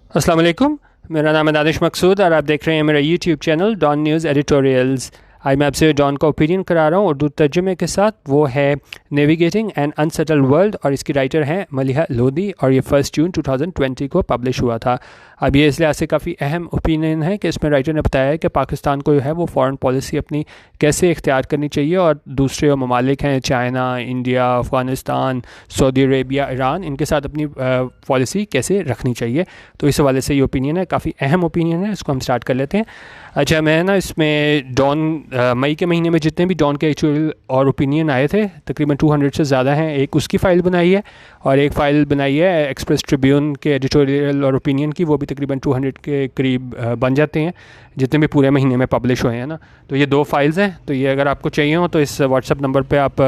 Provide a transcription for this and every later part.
अस्सलाम वालेकुम। मेरा नाम है दानिश मकसूद और आप देख रहे हैं मेरा YouTube channel Dawn news editorials. आज मैं आपसे डॉन का ओपिनियन करा रहा हूँ उर्दू तर्जुमे के साथ। वो है नेविगेटिंग एन अनसेटल्ड वर्ल्ड और इसकी राइटर हैं मलिहा लोधी और ये 1 जून 2020 को पब्लिश हुआ था। अब ये इस लिहाज से काफ़ी अहम ओपिनियन है कि इसमें राइटर ने बताया है कि पाकिस्तान को जो है वो फ़ॉरेन पॉलिसी अपनी कैसे इख्तियार करनी चाहिए और दूसरे ममालिक हैं China, India, Afghanistan, Saudi Arabia, Iran, इनके साथ अपनी पॉलिसी कैसे रखनी चाहिए। तो इस हवाले से ये ओपिनियन है, काफ़ी अहम ओपिनियन है। इसको हम स्टार्ट कर लेते हैं। अच्छा, मैं ना इसमें डॉन मई के महीने में जितने भी डॉन के एडिटोरियल और ओपिनियन आए थे तकरीबन 200 से ज़्यादा हैं। एक उसकी फ़ाइल बनाई है और एक फ़ाइल बनाई है एक्सप्रेस ट्रिब्यून के एडिटोरियल और ओपिनियन की, वो भी तकरीबन 200 के करीब बन जाते हैं जितने भी पूरे महीने में पब्लिश हुए हैं ना। तो ये 2 फाइल्स हैं। तो ये अगर आपको चाहिए हो तो इस व्हाट्सअप नंबर पे आप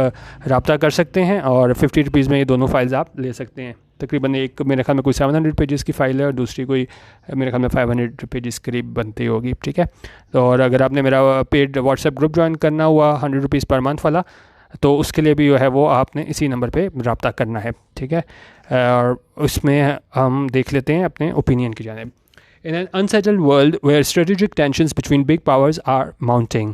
रब्ता कर सकते हैं और 50 रुपीज़ में ये दोनों फाइल्स आप ले सकते हैं। तकरीबन एक मेरे ख्याल में कोई 700 पेजेस की फ़ाइल है और दूसरी कोई मेरे ख्याल में 500 पेजेस करीब बनती होगी। ठीक है। तो और अगर आपने मेरा पेड व्हाट्सएप ग्रुप ज्वाइन करना हुआ 100 रुपीज़ पर मंथ वाला, तो उसके लिए भी जो है वो आपने इसी नंबर पे रब्ता करना है। ठीक है। और उसमें हम देख लेते हैं अपने ओपिनियन की जानिब। In an unsettled world where strategic tensions between big powers are mounting.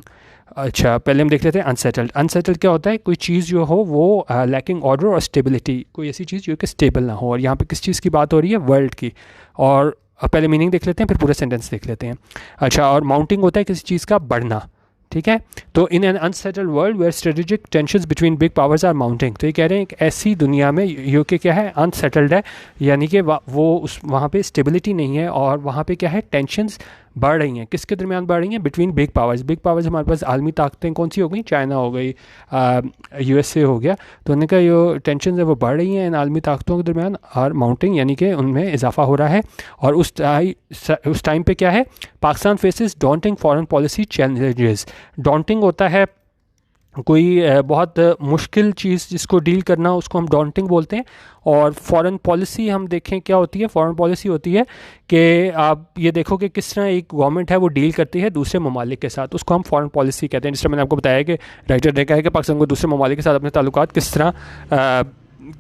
अच्छा, पहले हम देख लेते हैं अनसेटल्ड। अनसेटल्ड क्या होता है? कोई चीज़ जो हो वो लैकिंग ऑर्डर और स्टेबिलिटी, कोई ऐसी चीज़ जो कि स्टेबल ना हो। और यहाँ पे किस चीज़ की बात हो रही है? वर्ल्ड की। और पहले मीनिंग देख लेते हैं फिर पूरा सेंटेंस देख लेते हैं। अच्छा, और माउंटिंग होता है किसी चीज़ का बढ़ना। ठीक है। तो in an unsettled world where strategic tensions between big powers are mounting, तो ये कह रहे हैं एक ऐसी दुनिया में यूके क्या है? अनसेटल्ड है, यानी कि वो उस वहाँ पे स्टेबिलिटी नहीं है और वहाँ पे क्या है? टेंशंस बढ़ रही हैं। किसके दरमियान बढ़ रही हैं? Between big powers. Big powers हमारे पास आलमी ताकतें कौन सी हो गई? चाइना हो गई, यूएसए हो गया। तो उन्होंने कहा जो टेंशन है वो बढ़ रही हैं इन आलमी ताकतों के दरमियान और माउंटिंग, यानी कि उनमें इजाफा हो रहा है। और उस टाइम पे क्या है? Pakistan faces daunting foreign policy challenges. Daunting होता है कोई बहुत मुश्किल चीज़ जिसको डील करना, उसको हम डॉन्टिंग बोलते हैं। और फॉरेन पॉलिसी हम देखें क्या होती है? फॉरेन पॉलिसी होती है कि आप ये देखो कि किस तरह एक गवर्नमेंट है वो डील करती है दूसरे ममालिक के साथ, उसको हम फॉरेन पॉलिसी कहते हैं। जिस तरह मैंने आपको बताया कि राइटर ने कहा है कि पाकिस्तान को दूसरे ममालिक के साथ अपने ताल्लुकात किस तरह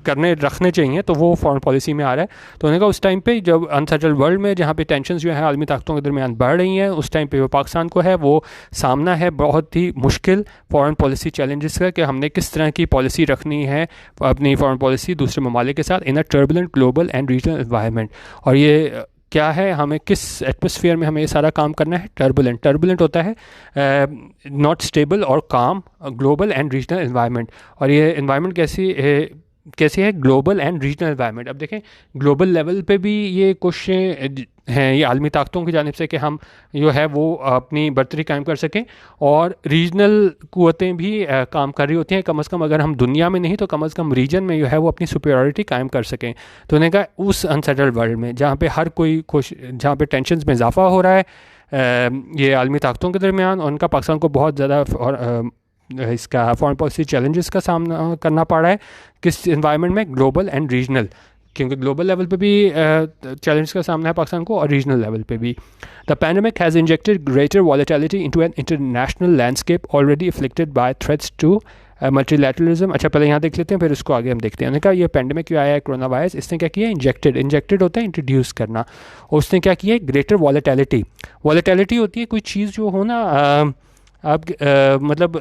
करने रखने चाहिए, तो वो फॉरेन पॉलिसी में आ रहा है। तो उन्होंने कहा उस टाइम पे जब अनसेटल्ड वर्ल्ड में जहाँ पे टेंशंस जो है आलमी ताकतों के दरमियान बढ़ रही हैं, उस टाइम पे वो पाकिस्तान को है वो सामना है बहुत ही मुश्किल फॉरेन पॉलिसी चैलेंजेस का कि हमने किस तरह की पॉलिसी रखनी है अपनी फॉरेन पॉलिसी दूसरे ममालिक के साथ in a turbulent global and regional environment. और ये क्या है? हमें किस एटमॉस्फेयर में हमें ये सारा काम करना है? टर्बुलेंट। टर्बुलेंट होता है नॉट स्टेबल और काम, ग्लोबल एंड रीजनल एनवायरनमेंट। और ये एनवायरनमेंट कैसी है? Global and regional environment. अब देखें ग्लोबल लेवल पे भी ये कोशिशें हैं ये आलमी ताकतों की जानिब से कि हम जो है वो अपनी बर्तरी कायम कर सकें, और रीजनल कुव्वतें भी काम कर रही होती हैं। कम अज़ कम अगर हम दुनिया में नहीं तो कम अज़ कम रीजन में जो है वो अपनी सुपीरियरिटी कायम कर सकें। तो उन्होंने कहा उस अनसेटल्ड वर्ल्ड में जहाँ पे हर कोई जहाँ पे टेंशन में इजाफा हो रहा है ये आलमी ताकतों के दरमियान, उनका पाकिस्तान को बहुत ज़्यादा इसका फॉरेन पॉलिसी चैलेंजेस का सामना करना पड़ रहा है। किस इन्वायरमेंट में? ग्लोबल एंड रीजनल, क्योंकि ग्लोबल लेवल पे भी चैलेंज का सामना है पाकिस्तान को और रीजनल लेवल पे भी। The pandemic has injected greater volatility into an international landscape already afflicted by threats to multilateralism. अच्छा, पहले यहाँ देख लेते हैं फिर उसको आगे हम देखते हैं। उन्होंने कहा ये पैंडेमिक जो आया है कोरोना वायरस, इसने क्या किया? इंजेक्टेड होता है इंट्रोड्यूस करना, और उसने क्या किया? ग्रेटर वॉलेटिलिटी होती है कोई चीज़ जो हो ना आप मतलब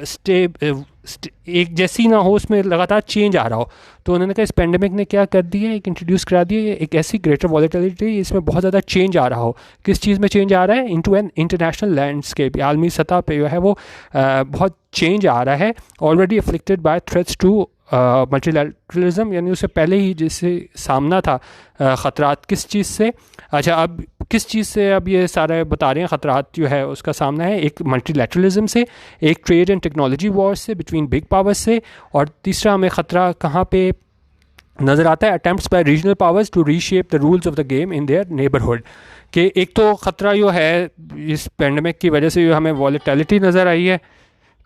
एक जैसी ना हो, उसमें लगातार चेंज आ रहा हो। तो उन्होंने कहा इस पेंडेमिक ने क्या कर दिया? एक इंट्रोड्यूस करा दिया एक ऐसी ग्रेटर वॉलेटिलिटी, इसमें बहुत ज़्यादा चेंज आ रहा हो। किस चीज़ में चेंज आ रहा है? इनटू एन इंटरनेशनल लैंडस्केप, आलमी सतह पे जो है वो बहुत चेंज आ रहा है। Already afflicted by threats to multilateralism, यानी उससे पहले ही जिससे सामना था ख़तरात किस चीज़ से। अच्छा, अब किस चीज़ से अब ये सारे बता रहे हैं ख़तरात जो है उसका सामना है? एक मल्टीलैटरलिज्म से, एक ट्रेड एंड टेक्नोलॉजी वॉर्स से बिटवीन बिग पावर्स से, और तीसरा हमें ख़तरा कहाँ पे नज़र आता है? Attempts by regional powers to reshape the rules of the game in their neighbourhood. कि एक तो ख़तरा जो है इस पेंडेमिक की वजह से जो हमें वॉलेटिलिटी नज़र आई है,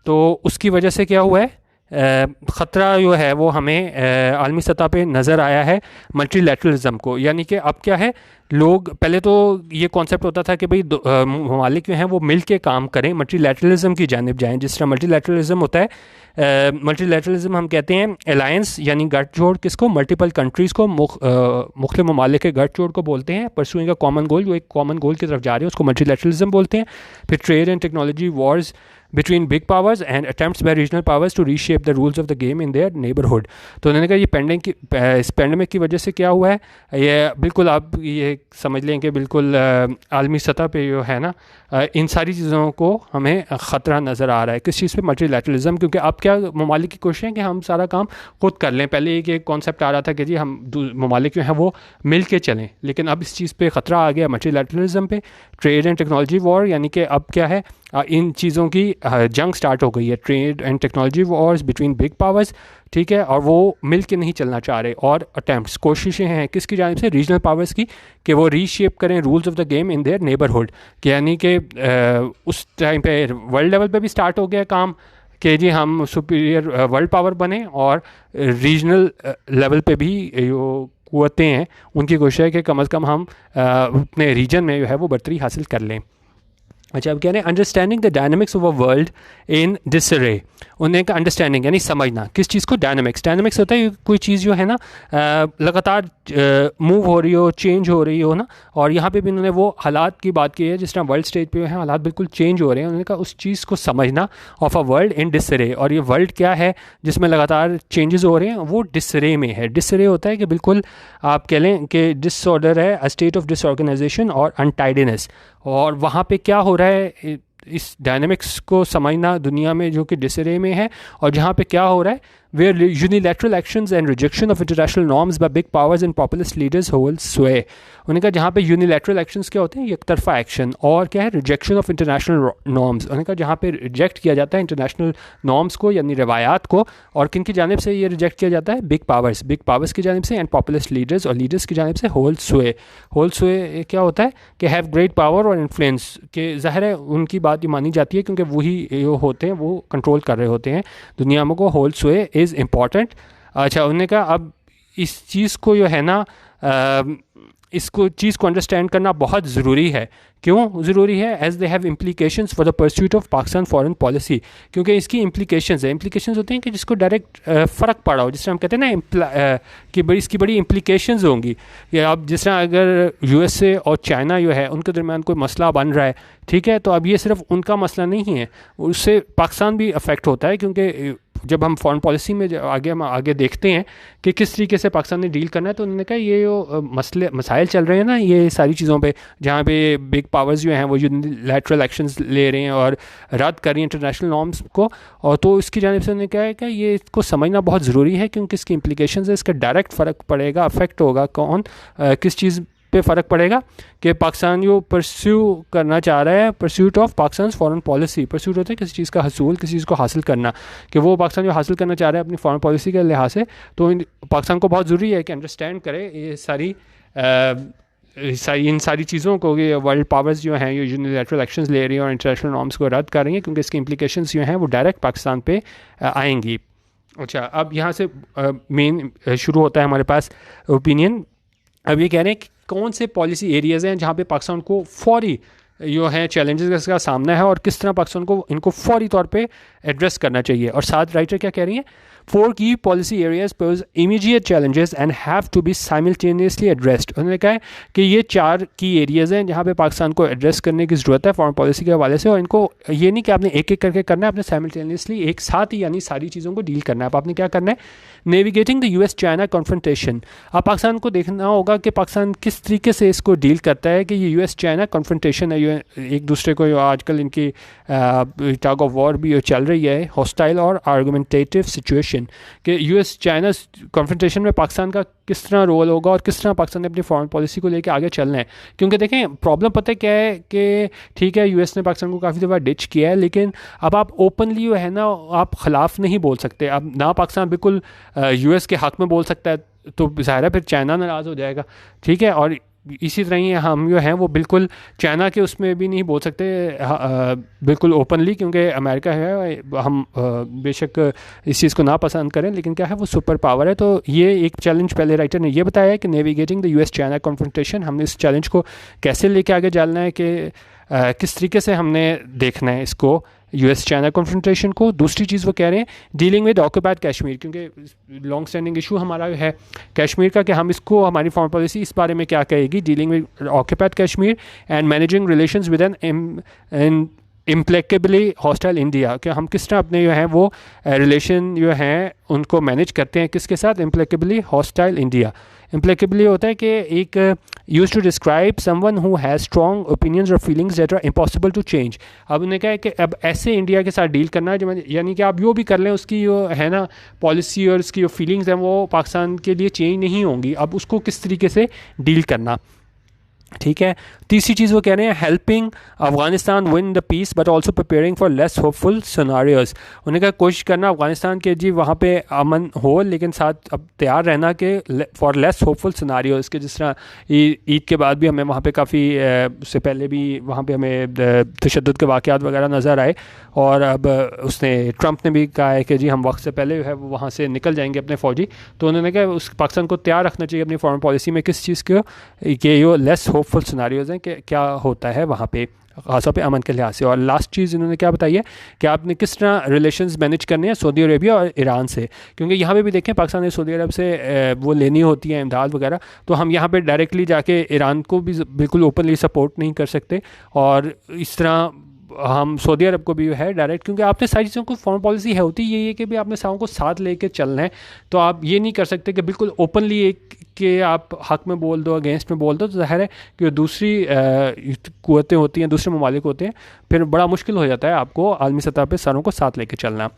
तो उसकी वजह से क्या हुआ है? ख़तरा जो है वो हमें आलमी सतह पे नज़र आया है मल्टीलैटरलिज़म को। यानी कि अब क्या है, लोग पहले तो ये कॉन्सेप्ट होता था कि भाई ममालिक जो हैं वो मिल के काम करें, मल्टीलैटरलिज़म की जानिब जाएं। जिस तरह मल्टीलैटरलिज़म होता है, मल्टीलैटरलिज़म हम कहते हैं अलायंस यानी गठजोड़ किसको, मल्टीपल कंट्रीज़ को, मुख्तलिफ ममालिक के गठजोड़ को बोलते हैं, परसुइंग अ कॉमन गोल, जो एक कॉमन गोल की तरफ जा रहे हैं उसको मल्टीलैटरलिज़म बोलते हैं। फिर trade and technology Wars between big powers and attempts by regional powers to reshape the rules of the game in their neighborhood। तो उन्होंने कहा ये इस पेंडेमिक की वजह से क्या हुआ है, ये बिल्कुल आप ये समझ लें कि बिल्कुल आलमी सतह पे जो है ना, इन सारी चीज़ों को हमें ख़तरा नज़र आ रहा है। किस चीज़ पे, मल्टीलैटरलिज़म। क्योंकि अब क्या ममालिक की कोशिश है कि हम सारा काम खुद कर लें। पहले एक कॉन्सेप्ट आ रहा था कि जी हम ममालिक जो हैं वो मिल के चलें, लेकिन अब इस चीज़ पे ख़तरा आ गया मल्टीलैटरलिज़म पे। ट्रेड एंड टेक्नोलॉजी वॉर, यानी कि अब क्या है, इन चीज़ों की जंग स्टार्ट हो गई है, trade and technology Wars between big powers, ठीक है, और वो मिल के नहीं चलना चाह रहे। और अटैम्प्ट्स, कोशिशें हैं किसकी जानिब से, रीजनल पावर्स की, कि वो रीशेप करें rules of the game in their neighbourhood. यानी कि उस टाइम पे वर्ल्ड लेवल पे भी स्टार्ट हो गया काम कि जी हम सुपीरियर वर्ल्ड पावर बने, और रीजनल लेवल पे भी जो कुव्वतें हैं उनकी कोशिश है कि कम अज़ कम हम अपने रीजन में जो है वो बरतरी हासिल कर लें। अच्छा, अब कह रहे हैं understanding the dynamics of a world in disarray. उन्हें का अंडरस्टैंडिंग यानी समझना, किस चीज़ को, डायनामिक्स होता है कोई चीज़ जो है ना लगातार मूव हो रही हो, चेंज हो रही हो ना। और यहाँ पे भी उन्होंने वो हालात की बात की है, जिस तरह वर्ल्ड स्टेज पे हैं हालात बिल्कुल चेंज हो रहे हैं। उन्होंने कहा उस चीज़ को समझना, of a world in disarray. और ये वर्ल्ड क्या है जिसमें लगातार चेंजेस हो रहे हैं, वो डिसरे में है। डिसरे होता है कि बिल्कुल आप कह लें कि डिसऑर्डर है, अ स्टेट ऑफ डिसऑर्गेनाइजेशन और अनटाइडीनेस। और वहाँ पे क्या हो रहा है, इस डायनामिक्स को समझना दुनिया में जो कि डिसरे में है, और जहाँ पे क्या हो रहा है, where unilateral actions and rejection of international norms by big powers and populist leaders hold sway। उन्होंने कहा जहाँ पे यूनिलैटरल एक्शंस क्या होते हैं, एक तरफा एक्शन, और क्या है, रिजेक्शन ऑफ इंटरनेशनल नॉर्म्स। उन्होंने कहा जहाँ पे रिजेक्ट किया जाता है इंटरनेशनल नॉर्म्स को यानी रवायात को, और किन की जानिब से ये रिजेक्ट किया जाता है, बिग पावर्स की जानिब से, एंड पॉपुलिस्ट लीडर्स, और लीडर्स की जानिब से होल्ड स्वे क्या होता है कि हैव ग्रेट पावर और इन्फ्लुएंस, के ज़ाहिर है उनकी बात ही मानी जाती है क्योंकि वही जो होते हैं वो कंट्रोल कर रहे होते हैं दुनिया में को। होल्ड स्वे इज़ इम्पॉर्टेंट। अच्छा, उन्होंने कहा अब इस चीज़ को जो है ना, इसको चीज़ को अंडरस्टैंड करना बहुत ज़रूरी है। क्यों ज़रूरी है, as they have implications for the pursuit of Pakistan foreign policy. क्योंकि इसकी इम्प्लीकेशंस है, इम्प्लीकेशंस होते हैं कि जिसको डायरेक्ट फ़र्क पड़ा हो, जिस तरह हम कहते हैं ना कि बड़ी इसकी बड़ी इम्प्लीकेशंस होंगी। या अब जिस तरह अगर यूएसए और चाइना जो है उनके दरमियान कोई मसला बन रहा है, ठीक है, तो अब ये सिर्फ उनका मसला नहीं है, उससे पाकिस्तान भी अफेक्ट होता है। क्योंकि जब हम फॉरेन पॉलिसी में आगे देखते हैं कि किस तरीके से पाकिस्तान ने डील करना है, तो उन्होंने कहा ये जो मसाइल चल रहे हैं ना, ये सारी चीज़ों पे जहाँ पे बिग पावर्स जो हैं वो यूनिलैटरल एक्शंस ले रहे हैं और रद्द कर रही हैं इंटरनेशनल नॉर्म्स को, और तो इसकी जानिब से उन्होंने कहा है कि ये इसको समझना बहुत ज़रूरी है क्योंकि इसकी इम्प्लीकेशंस है, इसका डायरेक्ट फ़र्क पड़ेगा, अफेक्ट होगा कौन किस चीज़ पे फ़र्क पड़ेगा कि पाकिस्तान जो परस्यू करना चाह रहा है, pursuit of Pakistan foreign policy. Pursuit होता है किसी चीज़ का हसूल, किसी चीज़ को हासिल करना, कि वो पाकिस्तान जो हासिल करना चाह रहा है अपनी फॉरेन पॉलिसी के लिहाज से, तो पाकिस्तान को बहुत ज़रूरी है कि अंडरस्टैंड करे ये इन सारी चीज़ों को कि वर्ल्ड पावर्स जो हैं ये यूनिलैटरल एक्शंस ले रही हैं और इंटरनेशनल नॉर्म्स को रद्द कर रही हैं, क्योंकि इसकी इम्प्लीकेशंस जो हैं वो डायरेक्ट पाकिस्तान पे आएंगी। अच्छा, अब यहाँ से मेन शुरू होता है हमारे पास ओपिनियन। अब ये कह रहे हैं कि कौन से पॉलिसी एरियाज़ हैं जहाँ पे पाकिस्तान को फौरी जो है चैलेंजेस का सामना है और किस तरह पाकिस्तान को इनको फौरी तौर पे एड्रेस करना चाहिए। और साथ राइटर क्या कह रही हैं, 4 key policy areas pose immediate challenges and have to be simultaneously addressed। उन्होंने कहा है कि ये 4 की एरियाज़ हैं जहाँ पे पाकिस्तान को एड्रेस करने की ज़रूरत है फॉरेन पॉलिसी के हवाले से, और इनको ये नहीं कि आपने एक एक करके करना है, आपने साइमल्टेनियसली एक साथ ही यानी सारी चीज़ों को डील करना है। अब आपने क्या करना है, navigating the US China confrontation. अब पाकिस्तान को देखना होगा कि पाकिस्तान किस तरीके से इसको डील करता है कि ये US चाइना कॉन्फ्रंटेशन है, एक दूसरे को आजकल इनकी टग ऑफ वॉर भी चल रही है, हॉस्टाइल और आर्गुमेंटेटिव सिचुएशन, कि US चाइना कॉन्फ्रंटेशन में पाकिस्तान का किस तरह रोल होगा और किस तरह पाकिस्तान ने अपनी फॉरेन पॉलिसी को लेकर आगे चलना है। क्योंकि देखें प्रॉब्लम पता है क्या है कि ठीक है US ने पाकिस्तान को काफ़ी दफ़ा डिच किया है, लेकिन अब आप ओपनली जो है ना आप ख़िलाफ़ नहीं बोल सकते। अब ना पाकिस्तान बिल्कुल US के हक़ में बोल सकता है, तो ज़ाहिर है फिर चाइना नाराज़ हो जाएगा, ठीक है। और इसी तरह ही हम जो हैं वो बिल्कुल चाइना के उसमें भी नहीं बोल सकते बिल्कुल ओपनली, क्योंकि अमेरिका है, हम बेशक इस चीज़ को ना पसंद करें, लेकिन क्या है वो सुपर पावर है। तो ये एक चैलेंज पहले राइटर ने ये बताया है कि navigating the US China confrontation, हमने इस चैलेंज को कैसे लेके आगे चलना है, कि किस तरीके से हमने देखना है इसको यूएस चाइना कॉन्फ्रंटेशन को। दूसरी चीज़ वो कह रहे हैं डीलिंग विद ऑक्यूपाइड कश्मीर, क्योंकि लॉन्ग स्टैंडिंग इशू हमारा है कश्मीर का, कि हम इसको, हमारी फॉरेन पॉलिसी इस बारे में क्या कहेगी, dealing with occupied Kashmir and managing relations with an implacably hostile India, कि हम किस तरह अपने जो हैं वो रिलेशन जो हैं उनको मैनेज करते हैं किसके साथ, इम्प्लेकेबली हॉस्टाइल इंडिया। इम्प्लेकेबली होता है कि एक use to describe someone who has strong opinions और feelings that are impossible to change. अब उन्हें कहा है कि अब ऐसे इंडिया के साथ डील करना है जो, यानी कि आप जो भी कर लें उसकी जो है ना पॉलिसी और उसकी जो फीलिंग्स हैं वो पाकिस्तान के लिए चेंज नहीं होंगी, अब उसको किस तरीके से डील करना। ठीक है। तीसरी चीज़ वो कह रहे हैं helping Afghanistan win the peace but also preparing for less hopeful scenarios. उन्हें कहा कोशिश करना अफगानिस्तान के जी वहाँ पे अमन हो, लेकिन साथ अब तैयार रहना कि फॉर लेस होपफुल सिनारियोज, के जिस तरह ईद के बाद भी हमें वहाँ पे काफ़ी उससे पहले भी वहाँ पे हमें तशद्दुद के वाक़यात वगैरह नज़र आए, और अब उसने ट्रंप ने भी कहा है कि जी हम वक्त से पहले जो है वो वहाँ से निकल जाएंगे अपने फ़ौजी। तो उन्होंने कहा उस पाकिस्तान को तैयार रखना चाहिए अपनी फॉरेन पॉलिसी में किस चीज़ को, कि ये लेस होपफुल सिनारियोज़ हैं कि क्या होता है वहाँ पे खासतौर पे अमन के लिहाज से। और लास्ट चीज़ इन्होंने क्या बताई है कि आपने किस तरह रिलेशंस मैनेज करने हैं सऊदी अरेबिया और ईरान से, क्योंकि यहाँ पे भी देखें पाकिस्तान ने सऊदी अरब से वो लेनी होती है इमदाद वगैरह, तो हम यहाँ पे डायरेक्टली जाके ईरान को भी बिल्कुल ओपनली सपोर्ट नहीं कर सकते, और इस तरह हम सऊदी अरब को भी है डायरेक्ट, क्योंकि आपने सारी चीज़ों को फॉरेन पॉलिसी है होती यही है कि भी आपने सारों को साथ लेके चलना है। तो आप ये नहीं कर सकते कि बिल्कुल ओपनली एक के आप हक में बोल दो अगेंस्ट में बोल दो, तो ज़ाहिर है कि दूसरी कुव्वतें होती हैं, दूसरे ममालिक होते हैं, फिर बड़ा मुश्किल हो जाता है आपको आलमी सतह पर सारों को साथ लेके चलना।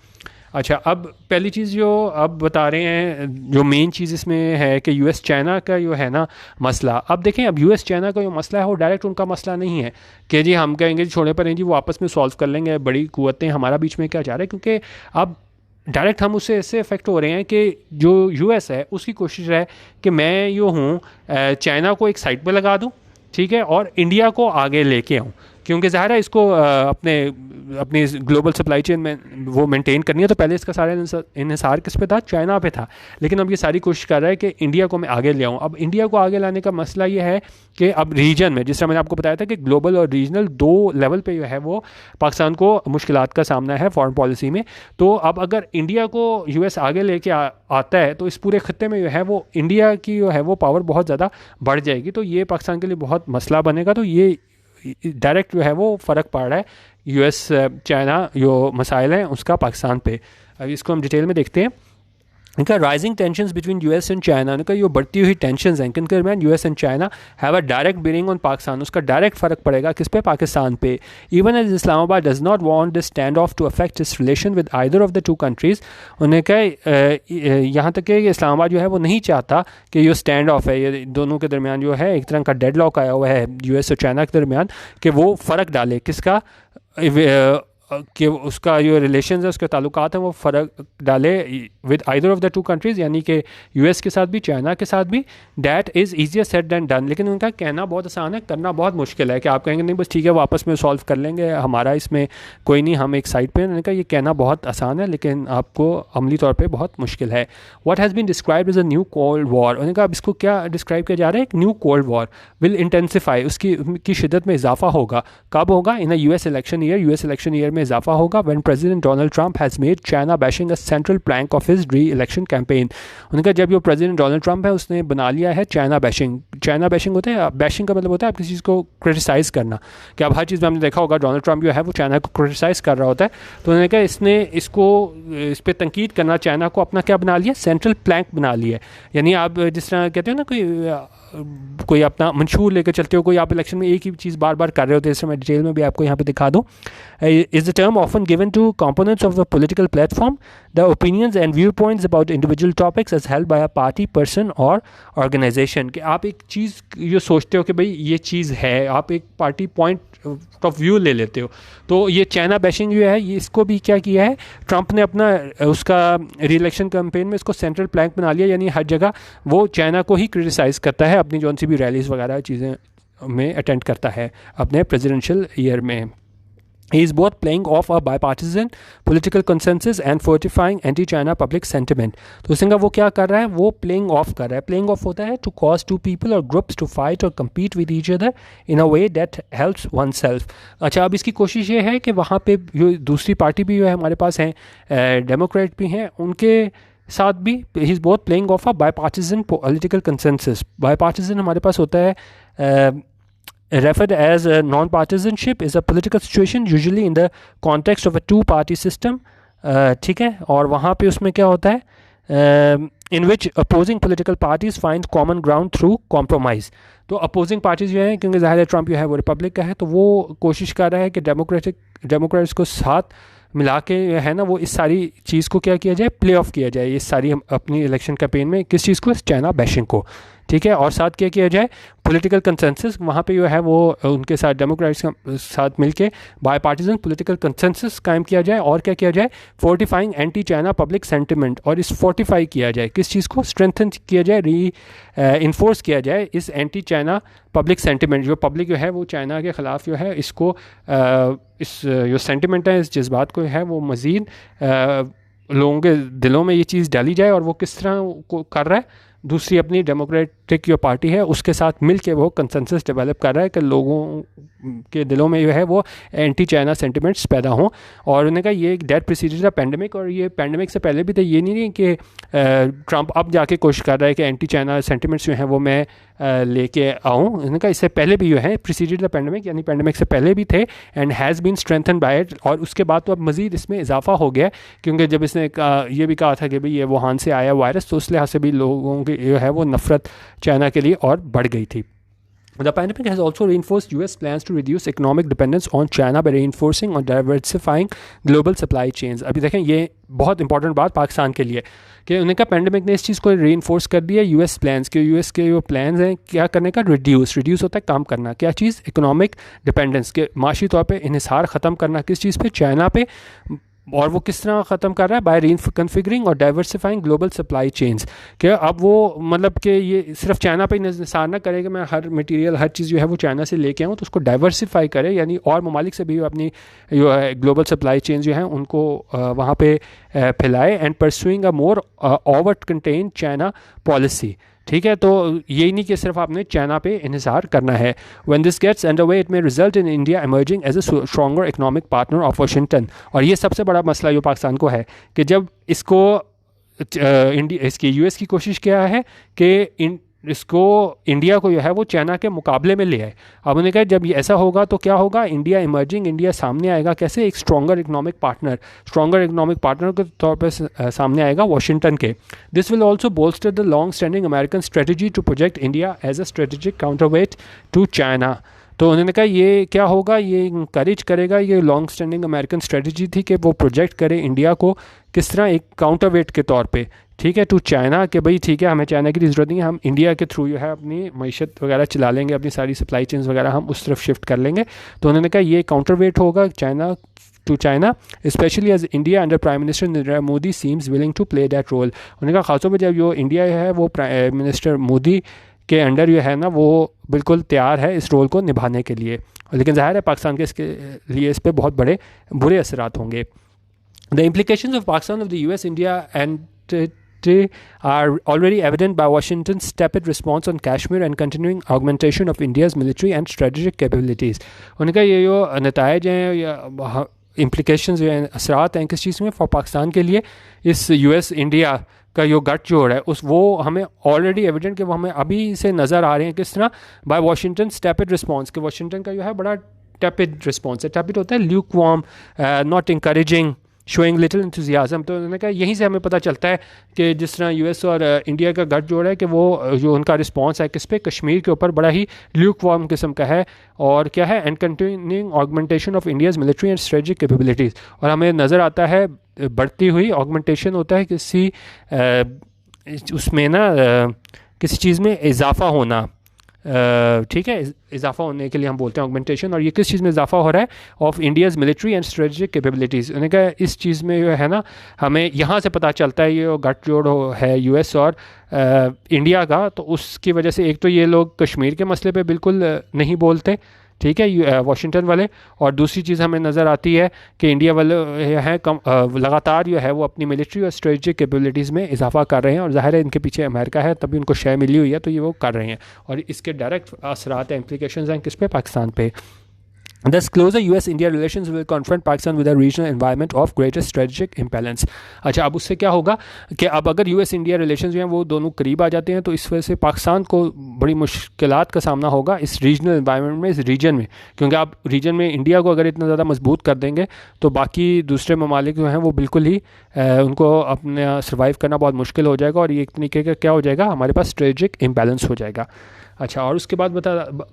अच्छा, अब पहली चीज़ जो अब बता रहे हैं, जो मेन चीज़ इसमें है कि यूएस चाइना का जो है ना मसला, अब देखें अब यूएस चाइना का जो मसला है वो डायरेक्ट उनका मसला नहीं है कि जी हम कहेंगे छोड़े पर हैं जी वो आपस में सॉल्व कर लेंगे, बड़ी कुव्वतें हमारा बीच में क्या जा रहा है, क्योंकि अब डायरेक्ट हम उससे ऐसे इफेक्ट हो रहे हैं कि जो यूएस है उसकी कोशिश है कि मैं यो हूँ चाइना को एक साइड पर लगा दूँ, ठीक है, और इंडिया को आगे लेके आऊँ, क्योंकि ज़ाहिर है इसको अपनी ग्लोबल सप्लाई चेन में वो मेंटेन करनी है, तो पहले इसका सारा इन्हिसार किस पे था, चाइना पे था, लेकिन अब ये सारी कोशिश कर रहा है कि इंडिया को मैं आगे ले आऊँ। अब इंडिया को आगे लाने का मसला ये है कि अब रीजन में, जिस तरह मैंने आपको बताया था कि ग्लोबल और रीजनल दो लेवल पे जो है वो पाकिस्तान को मुश्किलात का सामना है फॉरेन पॉलिसी में। तो अब अगर इंडिया को यूएस आगे लेके आता है तो इस पूरे खत्ते में जो है वो इंडिया की जो है वो पावर बहुत ज़्यादा बढ़ जाएगी, तो ये पाकिस्तान के लिए बहुत मसला बनेगा। तो ये डायरेक्ट जो है वो फ़र्क पड़ रहा है यूएस चाइना जो मसाइल हैं उसका पाकिस्तान पे। अब इसको हम डिटेल में देखते हैं। इनका rising tensions between US and China, इनका जो बढ़ती हुई टेंशंस हैं इनके दरमियान US and China have a direct bearing on Pakistan, उसका डायरेक्ट फ़र्क पड़ेगा किस पे, पाकिस्तान पे। Even as Islamabad does not want this standoff to affect its relation with either of the two countries. उन्हें कहा यहाँ तक कि इस्लामाबाद जो है वो नहीं चाहता कि ये स्टैंड ऑफ है, ये दोनों के दरमियान जो है एक तरह का डेड लॉक आया हुआ है यूएस और चाइना के दरमियान, कि वो फ़र्क डाले किसका, कि उसका जो रिलेशन है उसके ताल्लुकात हैं वो फ़र्क डाले with either of the two countries, यानी कि यूएस के साथ भी चाइना के साथ भी। That is easier said then done, लेकिन उनका कहना बहुत आसान है, करना बहुत मुश्किल है। कि आप कहेंगे नहीं बस ठीक है वो आपस में सॉल्व कर लेंगे, हमारा इसमें कोई नहीं, हम एक साइड पे। उन्होंने कहा ये कहना बहुत आसान है लेकिन आपको अमली तौर पर बहुत मुश्किल है। What has been described as a new cold war, उन्होंने कहा अब इसको क्या डिस्क्राइब किया जा रहा है, एक new cold war will intensify, उसकी शिद्दत में इजाफा होगा। कब होगा, in a US election year, US election year में इजाफा होगा। when President Donald Trump has made China bashing a central plank of his re-election campaign, उनका जब जो प्रेसिडेंट डोनाल्ड ट्रंप है उसने बना लिया है चाइना बैशिंग। चाइना बैशिंग होता है, बैशिंग का मतलब होता है आप किसी चीज़ को क्रिटिसाइज़ करना, कि अब हर चीज़ में हमने देखा होगा डोनाल्ड ट्रंप जो है वो चाइना को क्रिटिसाइज़ कर रहा होता है। तो उन्होंने कहा इसने इसको इस पर तनकीद करना, चाइना को अपना क्या बना लिया, सेंट्रल प्लैंक बना लिया। यानी आप जिस तरह कहते हो ना कोई अपना मंशूर लेकर चलते हो, कोई आप इलेक्शन में एक ही चीज़ बार बार कर रहे होते हैं, इसमें मैं डिटेल में भी आपको यहाँ पे दिखा दूँ। Is the term often given to components of the political platform the opinions and viewpoints about individual topics as held by a party person और ऑर्गेनाइजेशन। कि आप एक चीज़ जो सोचते हो कि भाई ये चीज़ है, आप एक पार्टी पॉइंट ऑफ व्यू ले लेते हो। तो ये चाइना बैशिंग जो है ये इसको भी क्या किया है ट्रंप ने अपना उसका री इलेक्शन कैंपेन में इसको सेंट्रल प्लैंक बना लिया, यानी हर जगह वो चाइना को ही क्रिटिसाइज़ करता है अपनी जौन सी भी रैलीज वगैरह चीज़ें में अटेंड करता है अपने प्रेसिडेंशियल ईयर में. He is both playing off a bipartisan political consensus and fortifying anti-China public sentiment. तो सिंगा वो क्या कर रहा है, वो playing off कर रहा है. Playing off होता है to cause two people or groups to fight or compete with each other in a way that helps oneself. अच्छा, अब इसकी कोशिश ये है कि वहाँ पे जो दूसरी पार्टी भी जो है हमारे पास हैं, डेमोक्रेट भी हैं, उनके साथ भी he is both playing off a bipartisan political consensus. Bipartisan हमारे पास होता है referred as non-partisanship is a political situation usually in the context of a two-party system. ठीक है, और वहाँ पे उसमें क्या होता है, in which opposing political parties find common ground through compromise. तो अपोजिंग पार्टीज जो हैं, क्योंकि ज़ाहिर है ट्रम्प जो है वो रिपब्लिक का है, तो वो कोशिश कर रहा है कि डेमोक्रेट्स को साथ मिला के है ना वो इस सारी चीज़ को क्या किया जाए, प्ले ऑफ किया जाए, इस सारी अपनी इलेक्शन कैंपेन में किस चीज़ को, चाइना बैशिंग को. ठीक है, और साथ क्या किया जाए, पॉलिटिकल कंसेंसस वहाँ पे जो है वो उनके साथ डेमोक्रेट्स के साथ मिलके बाईपार्टिजन पॉलिटिकल कंसेंसस कायम किया जाए. और क्या किया जाए, fortifying anti China public sentiment. और इस फोर्टिफाई किया जाए किस चीज़ को, स्ट्रेंथन किया जाए, इन्फोर्स किया जाए इस एंटी चाइना पब्लिक सेंटिमेंट. जो पब्लिक जो है वो चाइना के ख़िलाफ़ जो है इसको इस जो सेंटिमेंट है, इस जज्बात को है वो मज़ीद लोगों के दिलों में ये चीज़ डाली जाए. और वो किस तरह को कर रहा है, दूसरी अपनी डेमोक्रेटिक जो पार्टी है उसके साथ मिल के वो कंसेंसस डेवलप कर रहा है कि लोगों के दिलों में जो है वो एंटी चाइना सेंटिमेंट्स पैदा हों. और उन्होंने कहा ये एक डेट प्रीसीडेड पैंडमिक, और ये पैंडमिक से पहले भी तो ये नहीं कि ट्रंप अब जाके कोशिश कर रहा है कि एंटी चाइना सेंटिमेंट्स जो हैं वो मैं लेके आऊँ. उन्होंने कहा इससे पहले भी जो है प्रीसीडेड द पैंडमिक, यानी पैंडमिक से पहले भी थे, and has been strengthen by it. और उसके बाद तो अब मज़ीद इसमें इजाफा हो गया, क्योंकि जब इसने ये भी कहा था कि भाई ये वुहान से आया वायरस, तो उस लिहाज से भी लोगों की जो है वो नफ़रत चाइना के लिए और बढ़ गई थी. The pandemic has also reinforced US plans to reduce economic dependence on China by reinforcing or diversifying global supply chains. अभी देखें ये बहुत इंपॉर्टेंट बात पाकिस्तान के लिए कि उनका पैंडमिक ने इस चीज़ को reinforce कर दिया US प्लान्स के. US के जो प्लान्स हैं क्या करने का, रिड्यूस होता है कम करना. क्या चीज़, इकोनॉमिक डिपेंडेंस के माशी तौर पे इन्हिसार ख़त्म करना किस चीज़ पे, चाइना पे. और वो किस तरह ख़त्म कर रहा है, बाय रीकन्फिगरिंग और डाइवर्सिफाइंग ग्लोबल सप्लाई चेन्स. कि अब वो मतलब कि ये सिर्फ चाइना पे निसार ना करे कि मैं हर मटेरियल हर चीज़ जो है वो चाइना से लेके आऊँ, तो उसको डाइवर्सिफाई करे, यानी और ममालिक से भी अपनी जो है ग्लोबल सप्लाई चेन जो हैं उनको वहाँ पे फैलाए. And pursuing a more over contain China policy. ठीक है, तो यही नहीं कि सिर्फ आपने चाइना पे इन्हिसार करना है. When this gets underway it may result in India emerging as a stronger economic partner of Washington. और ये सबसे बड़ा मसला जो पाकिस्तान को है कि जब इसको इंडिया इसकी यूएस की कोशिश क्या है कि इसको इंडिया को जो है वो चाइना के मुकाबले में ले आए. अब उन्होंने कहा जब ये ऐसा होगा तो क्या होगा, इंडिया इमर्जिंग, इंडिया सामने आएगा कैसे, एक स्ट्रॉन्गर इकोनॉमिक पार्टनर के तौर पर सामने आएगा वाशिंगटन के. This will also bolster the long standing American strategy to project India as a strategic counterweight to China. तो उन्होंने कहा ये क्या होगा, ये इंकरेज करेगा, ये लॉन्ग स्टैंडिंग अमेरिकन स्ट्रेटजी थी कि वो प्रोजेक्ट करे इंडिया को किस तरह एक काउंटरवेट के तौर पे. ठीक है, टू चाइना, कि भाई ठीक है हमें चाइना की ज़रूरत नहीं है, हम इंडिया के थ्रू जो है अपनी मीशत वगैरह चला लेंगे, अपनी सारी सप्लाई चेन्स वगैरह हम उस तरफ शिफ्ट कर लेंगे. तो उन्होंने कहा ये काउंटरवेट होगा China to China, specially as India under prime minister Narendra Modi seems willing to play that role. उन्होंने कहा खासतौर पर जब जो इंडिया है वो प्राइम मिनिस्टर मोदी के अंडर जो है ना वो बिल्कुल तैयार है इस रोल को निभाने के लिए. लेकिन ज़ाहिर है पाकिस्तान के इसके लिए इस पर बहुत बड़े बुरे असरात होंगे. The implications of Pakistan of the US India entity are already evident by Washington's tepid response on Kashmir and continuing augmentation of India's military and strategic capabilities. उनका ये जो नतायज हैं या इम्प्लीकेशंस जो हैं, असरात हैं किस चीज़ में फॉर पाकिस्तान के लिए, इस US इंडिया का जो गठजोड़ है उस वो हमें ऑलरेडी एविडेंट कि वो हमें अभी से नज़र आ रहे हैं किस तरह, बाय वाशिंगटन टैपिड रिस्पॉन्स, कि वाशिंगटन का जो है बड़ा टैपिड रिस्पॉन्स है. टैपिड होता है Luke warm, not encouraging, showing little enthusiasm. तो उन्होंने कहा यहीं से हमें पता चलता है कि जिस तरह US और इंडिया का गठजोड़ है कि वो जो उनका रिस्पॉन्स है किस पे, कश्मीर के ऊपर बड़ा ही ल्यूक वार्म किस्म का है. और क्या है, and continuing augmentation of India's military and strategic capabilities. और हमें नज़र आता है बढ़ती हुई ऑगमेंटेशन होता है किसी उसमें ना किसी चीज़ में इजाफा होना, ठीक है, इजाफा होने के लिए हम बोलते हैं ऑगमेंटेशन। और ये किस चीज़ में इजाफा हो रहा है? Of India's military and strategic capabilities. उन्होंने कहा इस चीज़ में जो है ना, हमें यहाँ से पता चलता है ये गठजोड़ है यूएस और इंडिया का। तो उसकी वजह से एक तो ये लोग कश्मीर के मसले पे बिल्कुल नहीं बोलते, ठीक है, वाशिंगटन वाले। और दूसरी चीज़ हमें नज़र आती है कि इंडिया वाले हैं लगातार जो है वो अपनी मिलिट्री और स्ट्रेटजिक कैपेबिलिटीज़ में इजाफा कर रहे हैं। और ज़ाहिर है इनके पीछे अमेरिका है, तभी उनको शय मिली हुई है, तो ये वो कर रहे हैं। और इसके डायरेक्ट असरात हैं, इम्प्लीकेशंस हैं किस पे? पाकिस्तान पे। Thus, closer US-India relations will confront Pakistan with a regional environment of greater strategic imbalance. अच्छा, अब उससे क्या होगा कि अब अगर US-India relations जो हैं वो दोनों करीब आ जाते हैं, तो इस वजह से पाकिस्तान को बड़ी मुश्किलात का सामना होगा इस रीजनल environment में, इस रीजन में। क्योंकि आप रीजन में इंडिया को अगर इतना ज़्यादा मजबूत कर देंगे तो बाकी दूसरे ममालिक जो हैं वो बिल्कुल ही उनको अपना सर्वाइव करना बहुत मुश्किल हो जाएगा। और ये एक तरीके का क्या हो जाएगा, हमारे पास स्ट्रेटजिक इम्बैलेंस हो जाएगा। अच्छा, और उसके बाद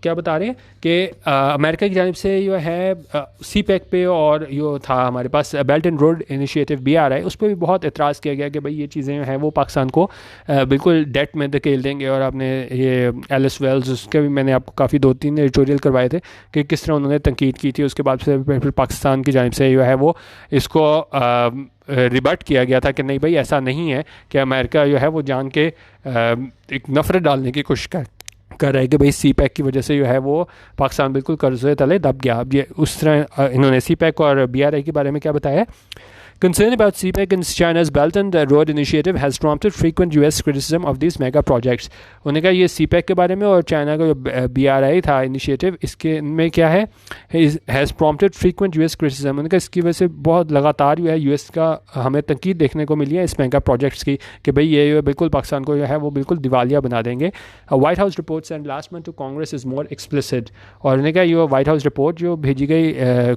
क्या बता रहे हैं कि अमेरिका की जानिब से जो है सी पैक पे और जो था हमारे पास बेल्ट एंड रोड इनिशिएटिव भी आ रहा है, उस पर भी बहुत एतराज़ किया गया कि भाई ये चीज़ें हैं वो पाकिस्तान को बिल्कुल डेट में धकेल देंगे। और आपने ये एलिस वेल्स, उसके भी मैंने आपको काफ़ी 2-3 एडिटोरियल करवाए थे कि किस तरह उन्होंने तनकीद की थी। उसके बाद से फिर पाकिस्तान की जानिब से जो है वो इसको रिबट किया गया था कि नहीं भाई ऐसा नहीं है, कि अमेरिका जो है वो जान के एक नफ़रत डालने की कोशिश कर रहा है कि भाई सी पैक की वजह से जो है वो पाकिस्तान बिल्कुल कर्जे तले दब गया। अब ये उस तरह इन्होंने सी पैक और BRI के बारे में क्या बताया? Concern about CPEC and China's Belt and Road Initiative has prompted frequent US criticism of these mega projects. उन्होंने कहा ये CPEC के बारे में और चाइना का जो BRI था इनिशिएटिव, इसके में क्या है, has prompted frequent US criticism। उन्होंने कहा इसकी वजह से बहुत लगातार जो है US का हमें तनकीद देखने को मिली है इस मेगा प्रोजेक्ट्स की कि भाई ये बिल्कुल पाकिस्तान को जो है वो बिल्कुल दिवालिया बना देंगे। White House reports and last month to Congress is more explicit. और उन्होंने कहा ये वाइट हाउस रिपोर्ट जो भेजी गई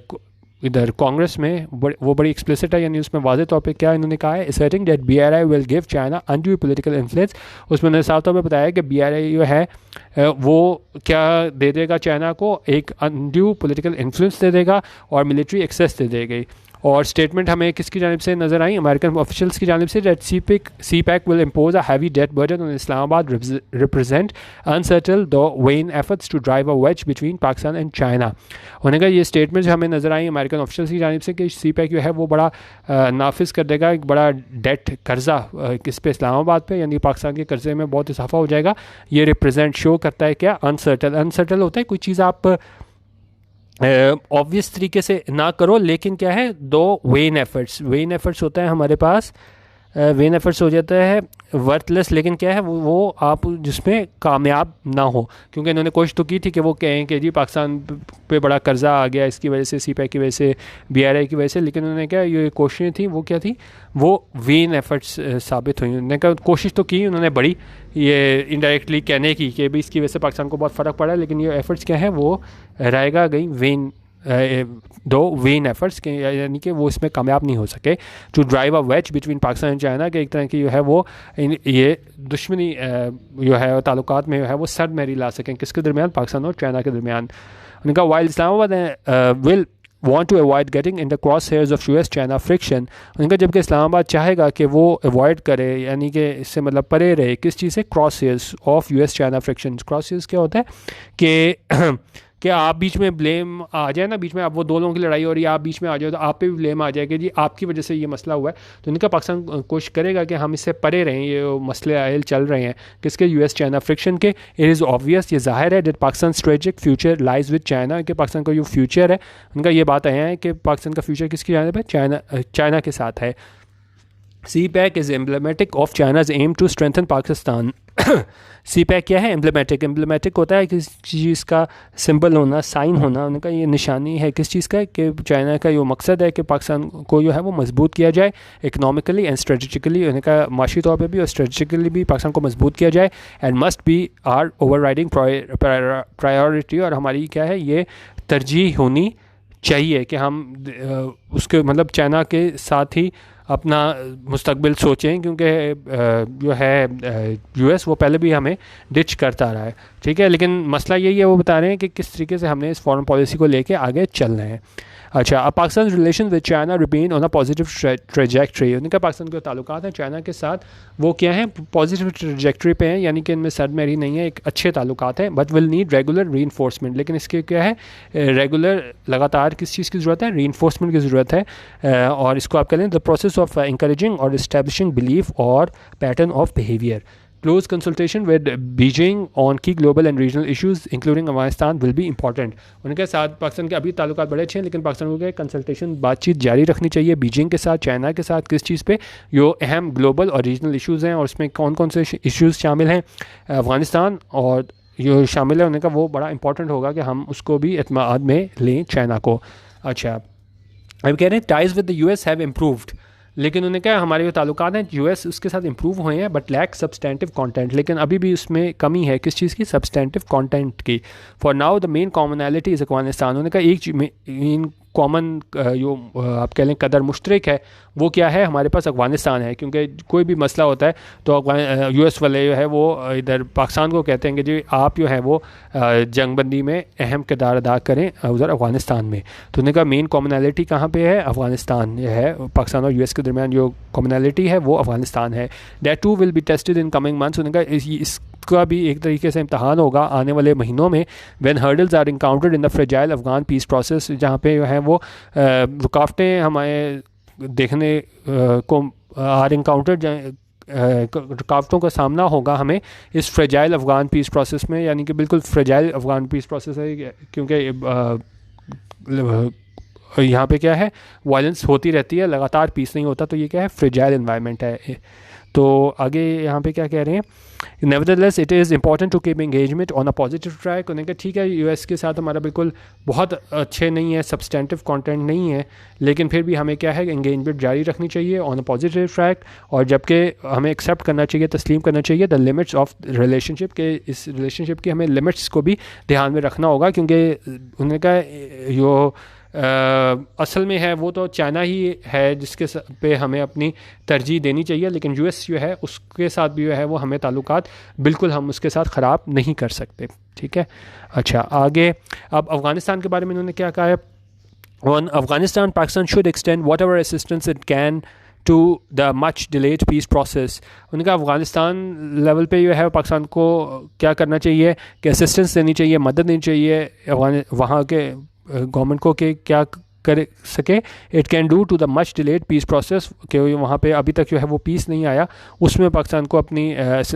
इधर कांग्रेस में वो बड़ी एक्सप्लिसिट है, यानी उसमें वाज़े तौर पे क्या इन्होंने कहा है, asserting that BRI will give China undue political influence। उसमें उन्होंने साफ तौर पे बताया कि BRI जो है वो क्या दे देगा चाइना को, एक अनड्यू पॉलिटिकल इन्फ्लुएंस दे देगा और मिलिट्री एक्सेस दे देगी। और स्टेटमेंट हमें किसकी जानिब से नज़र आई? अमेरिकन ऑफिशियल्स की जानिब से, that CPEC will impose a heavy debt burden on Islamabad, represent अनसर्टल the vain efforts to drive a wedge between Pakistan and China. होने का ये स्टेटमेंट जो हमें नज़र आई अमेरिकन ऑफिशियल्स की जानिब से कि सी पैक जो है वो बड़ा नाफिज कर देगा, एक बड़ा डेट कर्जा किस पे, इस्लामाबाद पे, यानी पाकिस्तान के कर्जे में बहुत इजाफा हो जाएगा। ये रिप्रेजेंट शो करता है क्या? अनसर्टल होता है कोई चीज़ आप ऑब्वियस तरीके से ना करो, लेकिन क्या है, दो वेन एफर्ट्स होता है हमारे पास, वेन एफर्ट्स हो जाता है वर्थलेस, लेकिन क्या है वो आप जिसमें कामयाब ना हो। क्योंकि इन्होंने कोशिश तो की थी कि वो कहें कि जी पाकिस्तान पे बड़ा कर्जा आ गया इसकी वजह से, सी पैक की वजह से, BRI की वजह से, लेकिन उन्होंने क्या ये कोशिशें थी वो क्या थी, वो वेन एफर्ट्स साबित हुई। उन्होंने कहा कोशिश तो की उन्होंने बड़ी ये इनडायरेक्टली कहने की कि भाई इसकी वजह से पाकिस्तान को बहुत फ़र्क पड़ा है, लेकिन ये एफर्ट्स क्या है वो रहेगा गई दो वेन एफर्ट्स के, यानी कि वो इसमें कामयाब नहीं हो सके to drive a wedge between Pakistan and China, के एक तरह की जो है वो ये दुश्मनी जो है ताल्लुकात में जो है वो सर मेरी ला सकें, किसके दरमियान? पाकिस्तान और चाइना के दरमियान। उनका while Islamabad will want to avoid getting in the crosshairs of US-China friction। उनका जबकि इस्लामाबाद चाहेगा कि वो अवॉइड करे, यानी कि इससे मतलब परे रहे किस चीज़ से? crosshairs of US-China friction। crosshairs क्या होता है कि आप बीच में ब्लेम आ जाए ना, बीच में आप वो दो लोगों की लड़ाई हो रही है, आप बीच में आ जाए तो आप पे भी ब्लेम आ जाए कि जी आपकी वजह से ये मसला हुआ है। तो इनका पाकिस्तान कोशिश करेगा कि हम इससे परे रहें, ये मसले आयल चल रहे हैं किसके? US-China फ्रिक्शन के। इट इज़ ऑब्वियस, ये जाहिर है that Pakistan strategic future lies with China, कि पाकिस्तान का जो फ्यूचर है उनका ये बात है कि पाकिस्तान का फ्यूचर किसकी जानिब है? चाइना के साथ है। CPEC is emblematic of China's aim to strengthen Pakistan। CPEC क्या है? एम्ब्लेमेटिक होता है किस चीज़ का सिंबल होना, साइन होना। उनका ये निशानी है किस चीज़ का? कि चाइना का जो मकसद है कि पाकिस्तान को जो है वो मजबूत किया जाए इकनॉमिकली एंड स्ट्रेटजिकली, उनका माशी तौर पे भी और स्ट्रेटजिकली भी पाकिस्तान को मजबूत किया जाए। And must be our overriding priority, और हमारी क्या है ये तरजीह होनी चाहिए कि हम उसके मतलब चाइना के साथ ही अपना मुस्तकबिल सोचें, क्योंकि जो है यूएस वो पहले भी हमें डिच करता रहा है, ठीक है। लेकिन मसला यही है, वो बता रहे हैं कि किस तरीके से हमने इस फॉरेन पॉलिसी को लेके आगे चलना है। अच्छा, अब Pakistan relation with China remain on a positive trajectory. उनका पाकिस्तान के ताल्लुकात हैं चाइना के साथ वो क्या हैं, पॉजिटिव ट्रेजेक्ट्री पे हैं, यानी कि इनमें सरमहरी नहीं है, एक अच्छे ताल्लुकात हैं। बट विल नीड रेगुलर री इन्फोर्समेंट, लेकिन इसके क्या है, रेगुलर लगातार किस चीज़ की ज़रूरत है, री इन्फोर्समेंट की ज़रूरत है। और इसको आप कह लें द प्रोसेस ऑफ इंकरेजिंग और इस्टेब्लिशिंग बिलीफ और pattern of behaviour. Close consultation with Beijing on key global and regional issues, including Afghanistan, will be important. उनके साथ पाकिस्तान के अभी ताल्लुकात बड़े अच्छे हैं, लेकिन पाकिस्तान को क्या कंसल्टेशन बातचीत जारी रखनी चाहिए बीजिंग के साथ, चाइना के साथ, किस चीज़ पे, जो अहम ग्लोबल और रीजनल इश्यूज़ हैं और उसमें कौन कौन से इश्यूज़ शामिल हैं अफ़गानिस्तान और जो शामिल है उनका, वो बड़ा इंपॉर्टेंट होगा कि हम उसको भी एतमाद में लें चाइना को। अच्छा, अब कह रहे हैं ties with the US have improved, लेकिन उन्हें क्या, हमारे जो ताल्लुकात हैं यूएस उसके साथ इंप्रूव हुए हैं, बट लैक सब्सटेंटिव कंटेंट, लेकिन अभी भी उसमें कमी है, किस चीज़ की, सब्सटेंटिव कंटेंट की। For now the main commonality is Afghanistan. उन्होंने कहा एक मेन कॉमन जो आप कह लें कदर मुश्तरक है, वो क्या है, हमारे पास अफगानिस्तान है। क्योंकि कोई भी मसला होता है तो यूएस वाले जो है वो इधर पाकिस्तान को कहते हैं कि जी आप जो है वो जंगबंदी में अहम किरदार अदा करें उधर अफगानिस्तान में। तो उन्होंने कहा मेन कॉमनैलिटी कहाँ पे है, अफगानिस्तान है, पाकिस्तान और यूएस के दरमियान जो कॉमनैलिटी है वो अफगानिस्तान है। That too will be tested in coming months. उन्होंने कहा इसका भी एक तरीके से इम्तहान होगा आने वाले महीनों में। When hurdles are encountered in the fragile Afghan peace process, जहाँ पे जो है वो रुकावटें हमारे देखने को आर इनकाउंटर्ड, रुकावटों का सामना होगा हमें इस फ्रेजाइल अफगान पीस प्रोसेस में, यानी कि बिल्कुल फ्रेजाइल अफगान पीस प्रोसेस है, क्योंकि यहाँ पे क्या है, वायलेंस होती रहती है, लगातार पीस नहीं होता, तो ये क्या है, फ्रेजाइल एनवायरनमेंट है। तो आगे यहाँ पे क्या कह रहे हैं, nevertheless it is important to keep engagement on a positive track. उन्होंने कहा ठीक है, यूएस के साथ हमारा बिल्कुल बहुत अच्छे नहीं है, सब्सटेंटिव कंटेंट नहीं है, लेकिन फिर भी हमें क्या है, एंगेजमेंट जारी रखनी चाहिए ऑन अ पॉजिटिव ट्रैक, और जबकि हमें एक्सेप्ट करना चाहिए, तस्लीम करना चाहिए द लिमिट्स ऑफ रिलेशनशिप के, इस रिलेशनशिप की हमें लिमिट्स को भी ध्यान में रखना होगा। क्योंकि उन्होंने कहा जो असल में है वो तो चाइना ही है जिसके पे हमें अपनी तरजीह देनी चाहिए, लेकिन यूएस जो है उसके साथ भी जो है वो हमें ताल्लुकात बिल्कुल हम उसके साथ ख़राब नहीं कर सकते, ठीक है। अच्छा, आगे अब अफ़गानिस्तान के बारे में इन्होंने क्या कहा है, on Afghanistan Pakistan should extend whatever assistance it can to the much delayed peace process. उनका अफ़गानिस्तान लेवल पे जो है पाकिस्तान को क्या करना चाहिए कि असिस्टेंस देनी चाहिए, मदद देनी चाहिए वहाँ के गवर्नमेंट को कि क्या कर सके, it can do to the much delayed peace process, कि वहाँ पे अभी तक जो है वो पीस नहीं आया, उसमें पाकिस्तान को अपनी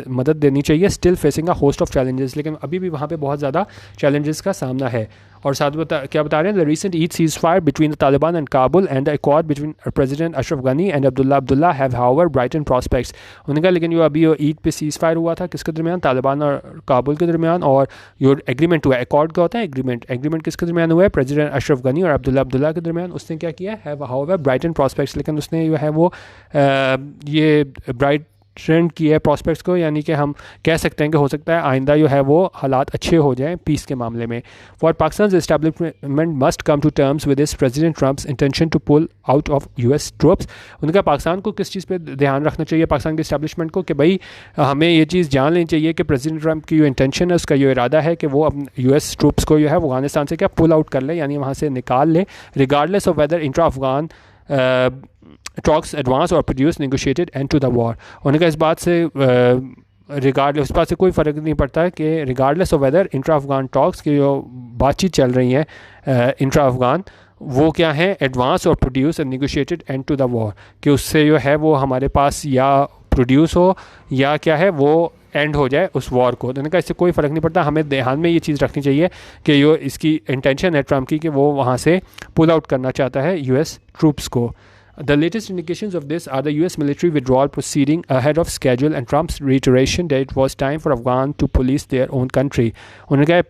मदद देनी चाहिए। Still facing a host of challenges, लेकिन अभी भी वहाँ पे बहुत ज़्यादा चैलेंजेस का सामना है। और साथ क्या बता रहे हैं, the recent Eid ceasefire between the Taliban and Kabul and the accord between president Ashraf Ghani and Abdullah have however brighten prospects. उन्होंने कहा लेकिन जो अभी ईद पे सीज फायर हुआ था किसके दरमियान, तालिबान और काबुल के दरमियान, और जो एग्रीमेंट हुआ, अकॉर्ड का होता है एग्रीमेंट किसके दरमियान हुआ है, प्रेसिडेंट अशरफ गनी और अब्दुल्ला के दरमियान। उसने क्या किया है, हाउवर ब्राइटन प्रॉस्पेक्ट्स, लेकिन उसने जो है वो ये ब्राइट ट्रेंड की है प्रॉस्पेक्ट्स को, यानी कि हम कह सकते हैं कि हो सकता है आइंदा जो है वो हालात अच्छे हो जाएं पीस के मामले में। For Pakistan establishment must come to terms with this president Trump's intention to pull out of US troops. उनका पाकिस्तान को किस चीज़ पे ध्यान रखना चाहिए, पाकिस्तान के इस्टेब्लिशमेंट को, कि भाई हमें ये चीज़ जान लेनी चाहिए कि प्रेसिडेंट ट्रम्प की जो इंटेंशन है, उसका जो इरादा है कि वो अपने यूएस ट्रूप्स को जो है अफगानिस्तान से क्या पुल आउट कर ले, यानी वहाँ से निकाल ले, regardless of whether intra Afghan talks advance और produce negotiated end to the war. उन्होंने कहा इस बात से कोई फ़र्क नहीं पड़ता है कि regardless of whether intra Afghan talks की जो बातचीत चल रही है इंट्रा अफगान, वो क्या है, एडवांस और produce and negotiated end to the war, कि उससे जो है वो हमारे पास या प्रोड्यूस हो या क्या है वो एंड हो जाए उस वॉर को। तो उन्होंने कहा इससे कोई फ़र्क नहीं पड़ता, हमें ध्यान में ये चीज़ रखनी चाहिए कि जो इसकी इंटेंशन है ट्रम्प की कि वो वहाँ से पुल आउट करना चाहता है यूएस ट्रूप्स को। The latest indications of this are the US military withdrawal proceeding ahead of schedule and Trump's reiteration that it was time for Afghan to police their own country. उन्होंने कहा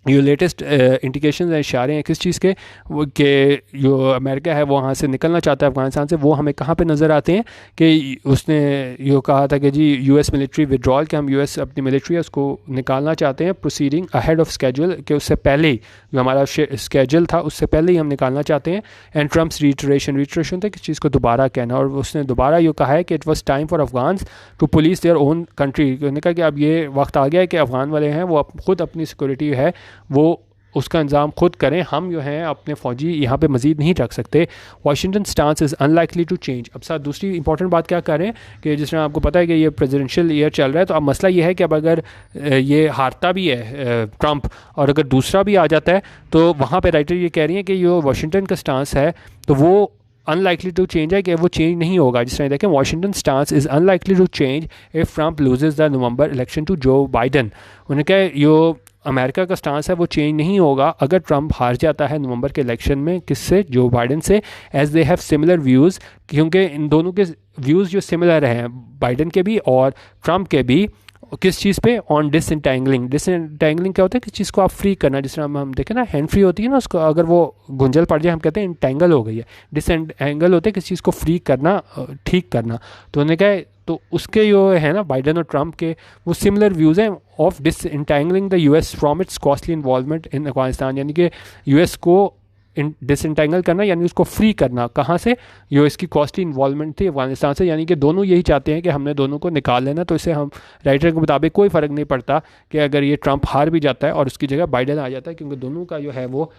ये latest indication है, इशारे हैं किस चीज़ के, वो कि जो अमेरिका है वो वहाँ से निकलना चाहता है अफ़गानिस्तान से। वो हमें कहाँ पे नज़र आते हैं कि उसने ये कहा था कि जी यूएस मिलिट्री विड्रॉल, कि हम यूएस अपनी मिलिट्री है उसको निकालना चाहते हैं, प्रोसीडिंग अहेड ऑफ स्केड्यूल, कि उससे पहले ही जो हमारा स्केड्यूल था उससे पहले ही हम निकालना चाहते हैं। एंड ट्रम्प्स रिटरेशन था किस चीज़ को दोबारा कहना, और उसने दोबारा ये कहा है कि it was time for Afghans to police their own country. उन्होंने कहा कि अब ये वक्त आ गया है कि अफ़गान वाले हैं वो खुद अपनी सिक्योरिटी है वो उसका इंतज़ाम खुद करें, हम जो हैं अपने फ़ौजी यहाँ पे मज़ीद नहीं रख सकते। Washington stance is unlikely to change. अब साथ दूसरी इंपॉर्टेंट बात क्या करें कि जिस तरह आपको पता है कि ये प्रेसिडेंशियल ईयर चल रहा है, तो अब मसला ये है कि अब अगर ये हारता भी है ट्रंप और अगर दूसरा भी आ जाता है, तो वहाँ पर राइटर ये कह रही हैं कि जो वाशिंगटन का स्टांस है तो वो अनलाइकली टू चेंज है, कि वो चेंज नहीं होगा। जिस तरह देखें, Washington stance is unlikely to change if Trump loses the November election to Joe Biden. उन्होंने कहा जो अमेरिका का स्टांस है वो चेंज नहीं होगा अगर ट्रंप हार जाता है नवंबर के इलेक्शन में, किससे, जो बाइडन से, as they have similar views, क्योंकि इन दोनों के व्यूज़ जो सिमिलर हैं, बाइडन के भी और ट्रंप के भी, किस चीज़ पे, ऑन डिसएंटेंगलिंग। डिसएंटेंगलिंग क्या होता है, किस चीज़ को आप फ्री करना, जिस तरह हम देखें ना हैंड फ्री होती है ना, उसको अगर वो गुंजल पड़ जाए हम कहते हैं इंटेंगल हो गई है। डिसएंटेंगल होते हैं किस चीज़ को फ्री करना, ठीक करना। तो उन्होंने कहा तो उसके जो है ना बाइडन और ट्रंप के वो सिमिलर व्यूज़ हैं of disentangling the US from its costly involvement in Afghanistan, यानी कि यूएस को डिसएंटेंगल करना यानी उसको फ्री करना, कहाँ से, जो इसकी कॉस्टली इन्वॉल्वमेंट थी अफगानिस्तान से। यानी कि दोनों यही चाहते हैं कि हमने दोनों को निकाल लेना। तो इससे हम राइटर के मुताबिक कोई फ़र्क नहीं पड़ता कि अगर ये ट्रंप हार भी जाता है और उसकी जगह बाइडन आ जाता है, क्योंकि दोनों का जो है वो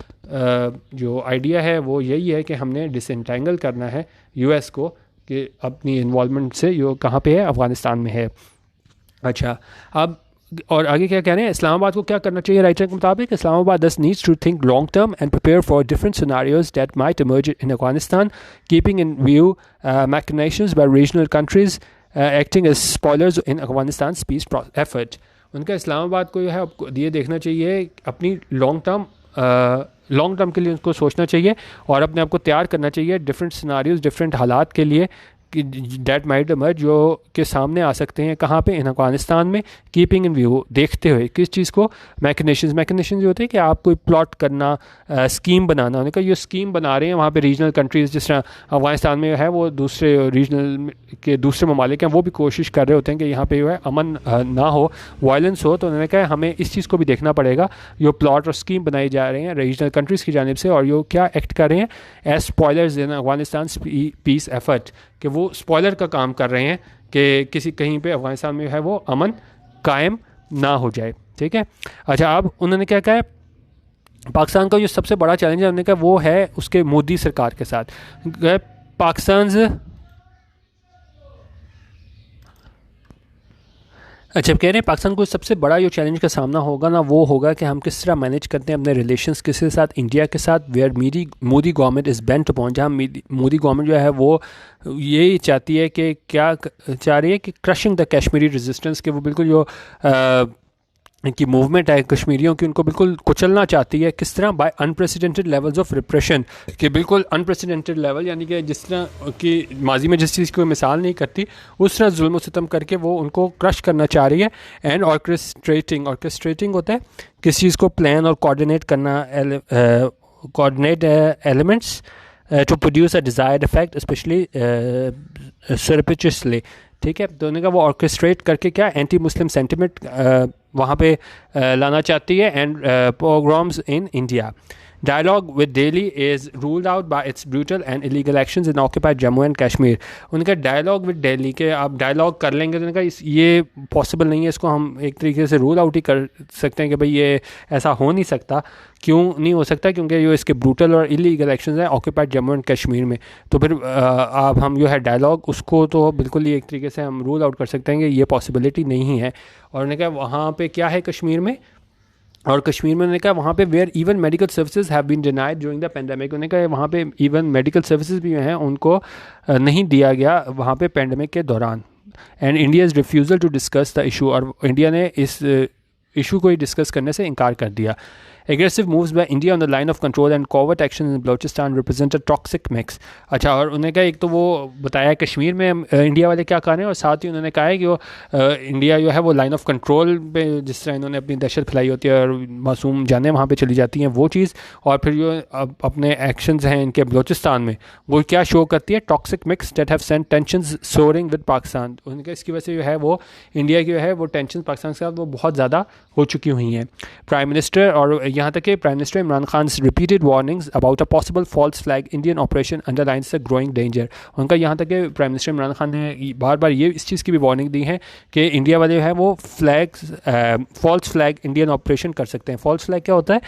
जो आइडिया है वो यही है कि हमने डिसएंटेंगल करना है यूएस को कि अपनी इन्वॉल्वमेंट से, जो कहाँ पे है, अफ़गानिस्तान में है। अच्छा, अब और आगे क्या कह रहे हैं, इस्लामाबाद को क्या करना चाहिए राइटर के मुताबिक, Islamabad thus needs to think long term and prepare for different scenarios that might emerge in Afghanistan, keeping in view machinations by regional countries acting as spoilers in Afghanistan peace effort. उनका इस्लामाबाद को जो है ये देखना चाहिए अपनी लॉन्ग टर्म के लिए उनको सोचना चाहिए और अपने आप को तैयार करना चाहिए डिफरेंट सिनारियोज, डिफरेंट हालात के लिए कि डेट माइट इमर्ज, जो के सामने आ सकते हैं, कहाँ पे, इन अफगानिस्तान में। कीपिंग इन व्यू, देखते हुए, किस चीज़ को, मैकेनेशंस जो होते हैं कि आप कोई प्लॉट करना, स्कीम बनाना। उन्होंने कहा ये स्कीम बना रहे हैं वहाँ पे रीजनल कंट्रीज़, जिस तरह अफगानिस्तान में है वो दूसरे रीजनल के दूसरे ममालिक हैं, वो भी कोशिश कर रहे होते हैं कि यहाँ पे जो है अमन ना हो, वायलेंस हो। तो उन्होंने कहा हमें इस चीज़ को भी देखना पड़ेगा, जो प्लॉट और स्कीम बनाई जा रही हैं रीजनल कंट्रीज़ की जानिब से, और यो क्या एक्ट कर रहे हैं as spoilers in Afghanistan peace effort, कि वो स्पॉयलर का काम कर रहे हैं कि किसी कहीं पे अफगानिस्तान में है वो अमन कायम ना हो जाए। ठीक है। अच्छा, अब उन्होंने क्या कहा है, पाकिस्तान का जो सबसे बड़ा चैलेंज है उन्होंने कहा वो है उसके मोदी सरकार के साथ। पाकिस्तान अच्छा, कह रहे हैं पाकिस्तान को सबसे बड़ा जो चैलेंज का सामना होगा ना, वो होगा कि हम किस तरह मैनेज करते हैं अपने रिलेशंस किसके साथ, इंडिया के साथ, where Modi government is bent upon, जहाँ मोदी गवर्नमेंट जो है वो यही चाहती है कि क्या चाह रही है कि क्रशिंग द कश्मीरी रेजिस्टेंस, के वो बिल्कुल जो की मूवमेंट है कश्मीरियों की, उनको बिल्कुल कुचलना चाहती है। किस तरह, by unprecedented levels of repression, कि बिल्कुल अनप्रेसिडेंटेड लेवल, यानी कि जिस तरह की माजी में जिस चीज़ की मिसाल नहीं करती उस तरह जुल्म सितम करके वो उनको क्रश करना चाह रही है। एंड ऑर्केस्ट्रेटिंग होता है किस चीज़ को प्लान और कोऑर्डिनेट करना, coordinate elements to produce a desired effect especially surreptitiously. ठीक है। तो उन्होंने कहा वो ऑर्केस्ट्रेट करके क्या एंटी मुस्लिम सेंटिमेंट वहाँ पे लाना चाहती है। And pogroms in India, dialogue with Delhi is ruled out by its brutal and illegal actions in occupied Jammu and Kashmir. उनका डायलॉग विद दिल्ली के आप डायलॉग कर लेंगे, तो उनका ये पॉसिबल नहीं है, इसको हम एक तरीके से रूल आउट ही कर सकते हैं कि भाई ये ऐसा हो नहीं सकता। क्यों नहीं हो सकता? क्योंकि जो इसके ब्रूटल और इलीगल एक्शंस हैं ऑक्यूपाइड जम्मू एंड कश्मीर में, तो फिर आप हम जो है डायलॉग उसको तो बिल्कुल ही एक तरीके से हम रूल आउट कर सकते हैं कि ये पॉसिबिलिटी नहीं है। और उन्होंने कहा वहाँ पे क्या है कश्मीर में, और कश्मीर में उन्होंने कहा वहाँ पे where even medical services have been denied during the pandemic. उन्होंने कहा वहाँ पे इवन मेडिकल सर्विसेज भी हैं उनको नहीं दिया गया वहाँ पे पेंडेमिक के दौरान। And India's refusal to discuss the issue, और इंडिया ने इस इशू को ही डिस्कस करने से इनकार कर दिया। Aggressive moves by India on the line of control and covert action in Balochistan represent a toxic mix. अच्छा, और उन्होंने कहा एक तो वो बताया कश्मीर में इंडिया वाले क्या कर रहे हैं, और साथ ही उन्होंने कहा है कि वो इंडिया जो है वो लाइन ऑफ कंट्रोल पे जिस तरह इन्होंने अपनी दहशत फैलाई होती है और मासूम जानें वहाँ पे चली जाती हैं वो चीज़, और फिर जो अपने एक्शंस हैं इनके बलोचिस्तान में वो क्या शो करती है, toxic mix that have sent tensions soaring with Pakistan. उनके इसकी वजह से जो है वो इंडिया की जो है वो टेंशन पाकिस्तान के साथ वो बहुत ज़्यादा हो चुकी हुई हैं। प्राइम मिनिस्टर, और यहाँ तक कि prime minister Imran Khan repeated warnings about a possible false flag Indian operation underlines the growing danger. उनका यहाँ तक कि प्राइम मिनिस्टर इमरान खान ने बार बार ये इस चीज़ की भी वार्निंग दी है कि इंडिया वाले है वो फॉल्स फ्लैग इंडियन ऑपरेशन कर सकते हैं। फॉल्स फ्लैग क्या होता है?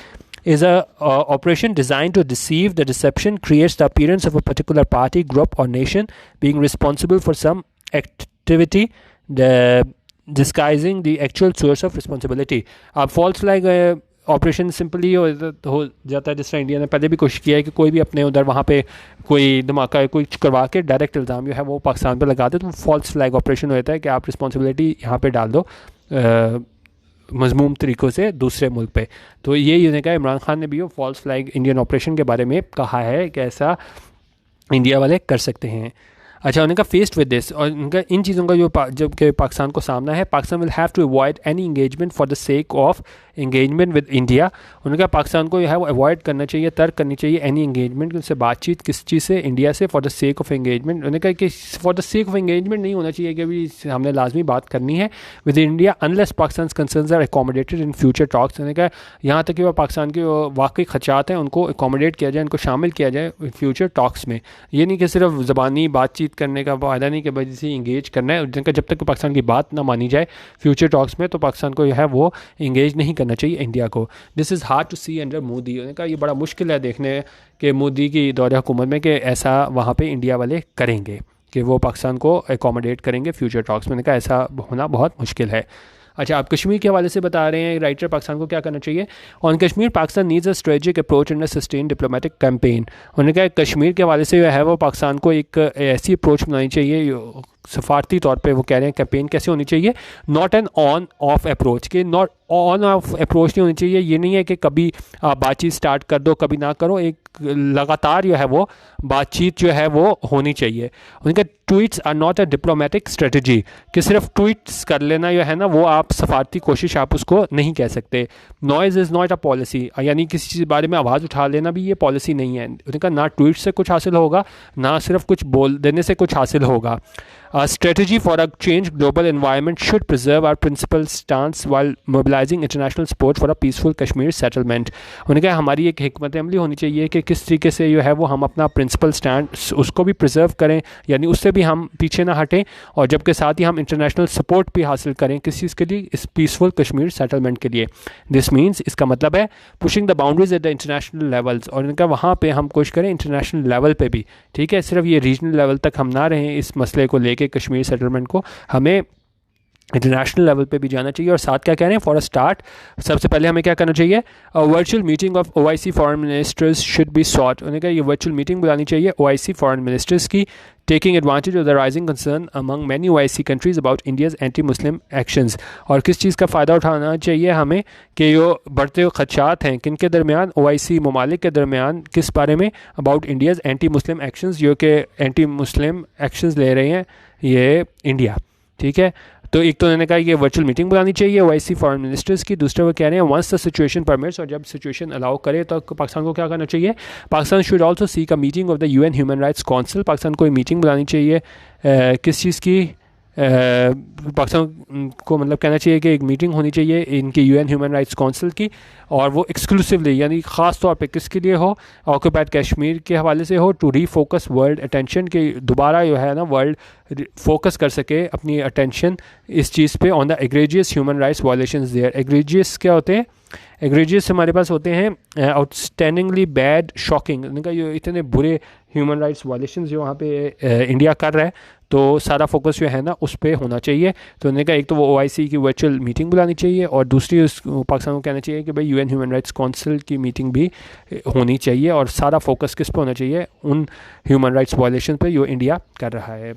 is a operation designed to deceive. The deception creates the appearance of a particular party, group or nation being responsible for some activity, disguising the actual source of responsibility. अब false flag operation simply हो जाता है, जिस तरह India ने पहले भी कोशिश किया है कि कोई भी अपने उधर वहाँ पे कोई धमाका कोई करवा के डायरेक्ट इल्ज़ाम जो है वो पाकिस्तान पे लगा दे, तो फॉल्स फ्लैग ऑपरेशन हो जाता है कि आप रिस्पॉन्सिबिलिटी यहाँ पे डाल दो मज़मूम तरीक़ों से दूसरे मुल्क पे। तो ये उन्होंने कहा, इमरान खान ने भी वो फॉल्स फ्लैग इंडियन ऑपरेशन के बारे में कहा है कि ऐसा इंडिया वाले कर सकते हैं। अच्छा, उन्होंने कहा फेस्ड विद दिस, और उनका इन चीज़ों का जो जब के पाकिस्तान को सामना है, Pakistan will have to avoid any engagement for the sake of engagement with India. उन्होंने कहा पाकिस्तान को जो है वो अवॉइड करना चाहिए, तर्क करनी चाहिए एनी इंगेजमेंट, उनसे बातचीत किस चीज़ से, इंडिया से, for the sake of engagement. उन्होंने कहा कि for the sake of engagement नहीं होना चाहिए कि अभी हमने लाजमी बात करनी है with India unless Pakistan concerns are accommodated in future talks. उन्होंने कहा यहाँ तक कि वह पाकिस्तान के वाकई खदशात हैं उनको अकोमोडेट किया जाए, उनको शामिल किया जाए फ्यूचर टॉक्स में। ये नहीं कि सिर्फ ज़बानी बातचीत करने का फ़ायदा नहीं कि भाई से इंगेज करना है, जिनका जब तक पाकिस्तान की बात ना मानी जाए फ्यूचर टॉक्स में, तो पाकिस्तान को जो है वो इंगेज नहीं करना चाहिए इंडिया को। This is hard to see under Modi. उन्होंने कहा ये बड़ा मुश्किल है देखने कि मोदी की दौरे हुकूमत में कि ऐसा वहाँ पे इंडिया वाले करेंगे कि वो पाकिस्तान को एकोमोडेट करेंगे फ्यूचर टॉक्स में। उन्होंने कहा ऐसा होना बहुत मुश्किल है। अच्छा, आप कश्मीर के हवाले से बता रहे हैं राइटर, पाकिस्तान को क्या करना चाहिए on Kashmir, Pakistan needs a strategic approach and a sustain diplomatic campaign. उन्होंने कहा कश्मीर के हवाले से जो है वो पाकिस्तान को एक ऐसी अप्रोच बनानी चाहिए, सफारती तौर पे वो कह रहे हैं कैंपेन कैसे होनी चाहिए, not an on off approach, कि नॉट ऑन ऑफ अप्रोच नहीं होनी चाहिए। ये नहीं है कि कभी बातचीत स्टार्ट कर दो कभी ना करो, एक लगातार जो है वो बातचीत जो है वो होनी चाहिए। उनका tweets are not a diplomatic strategy, कि सिर्फ ट्वीट्स कर लेना जो है ना वो आप सफारती कोशिश आप उसको नहीं कह सकते। Noise is not a policy, यानी किसी चीज़ बारे में आवाज़ उठा लेना भी ये पॉलिसी नहीं है। उनका ना ट्वीट से कुछ हासिल होगा, ना सिर्फ कुछ बोल देने से कुछ हासिल होगा। Strategy for a changed global environment should preserve our principal stance while mobilizing international support for a peaceful Kashmir settlement. उन्होंने कहा हमारी एक हिकमत अमली होनी चाहिए कि किस तरीके से जो है वो हम अपना प्रिंसिपल स्टैंड उसको भी प्रिजर्व करें, यानी उससे भी हम पीछे ना हटें, और जबकि साथ ही हम इंटरनेशनल सपोर्ट भी हासिल करें किस चीज़ के लिए, इस पीसफुल कश्मीर सेटलमेंट के लिए। दिस मीन्स, इसका मतलब है pushing the boundaries at the international levels, और उनका वहाँ पे हम कोशिश करें इंटरनेशनल लेवल पे भी, ठीक है, सिर्फ ये रीजनल लेवल तक हम ना रहें इस मसले को लेके, कश्मीर सेटलमेंट को, हमें इंटरनेशनल लेवल पे भी जाना चाहिए। और साथ क्या कह रहे हैं, फॉर अ स्टार्ट सबसे पहले हमें क्या करना चाहिए, virtual meeting of OIC foreign ministers should be sought. उन्होंने कहा ये वर्चुअल मीटिंग बुलानी चाहिए ओआईसी फॉरेन मिनिस्टर्स की, taking advantage of the rising concern among many OIC countries about India's anti Muslim actions. और किस चीज़ का फ़ायदा उठाना चाहिए हमें कि जो बढ़ते हुए खदशात हैं किन के दरमियान, ओआईसी ममालिक के दरमियान, किस बारे में, about India's anti Muslim actions, जो कि एंटी मुस्लिम एक्शंस ले रहे हैं ये इंडिया, ठीक है। तो एक तो उन्होंने कहा कि वर्चुअल मीटिंग बुलानी चाहिए ओआईसी फॉरेन मिनिस्टर्स की। दूसरे वो कह रहे हैं वंस द सिचुएशन परमिट्स, और जब सिचुएशन अलाउ करे तो पाकिस्तान को क्या करना चाहिए, Pakistan should also seek a meeting of the UN human rights council. Pakistan को मीटिंग बुलानी चाहिए किस चीज़ की, पाकिस्तान को मतलब कहना चाहिए कि एक मीटिंग होनी चाहिए इनकी यूएन ह्यूमन राइट्स काउंसिल की, और वो एक्सक्लूसिवली यानी ख़ास तौर पे किसके लिए हो, ऑक्यूपाइड कश्मीर के हवाले से हो, टू रीफोकस वर्ल्ड अटेंशन, के दोबारा जो है ना वर्ल्ड फोकस कर सके अपनी अटेंशन इस चीज़ पे, on the egregious human rights violations there. Egregious क्या होते हैं, एग्रेजियस हमारे पास होते हैं आउटस्टैंडिंगली बैड, शॉकिंग। उनका ये इतने बुरे ह्यूमन राइट्स वायलेशंस जो वहाँ पे इंडिया कर रहा है, तो सारा फोकस जो है ना उस पर होना चाहिए। तो उन्होंने कहा एक तो वो ओआईसी की वर्चुअल मीटिंग बुलानी चाहिए, और दूसरी उस पाकिस्तान को कहना चाहिए कि भाई यूएन ह्यूमन राइट्स काउंसिल की मीटिंग भी होनी चाहिए, और सारा फोकस किस पे होना चाहिए, उन ह्यूमन राइट्स वायलेशन पे जो इंडिया कर रहा है।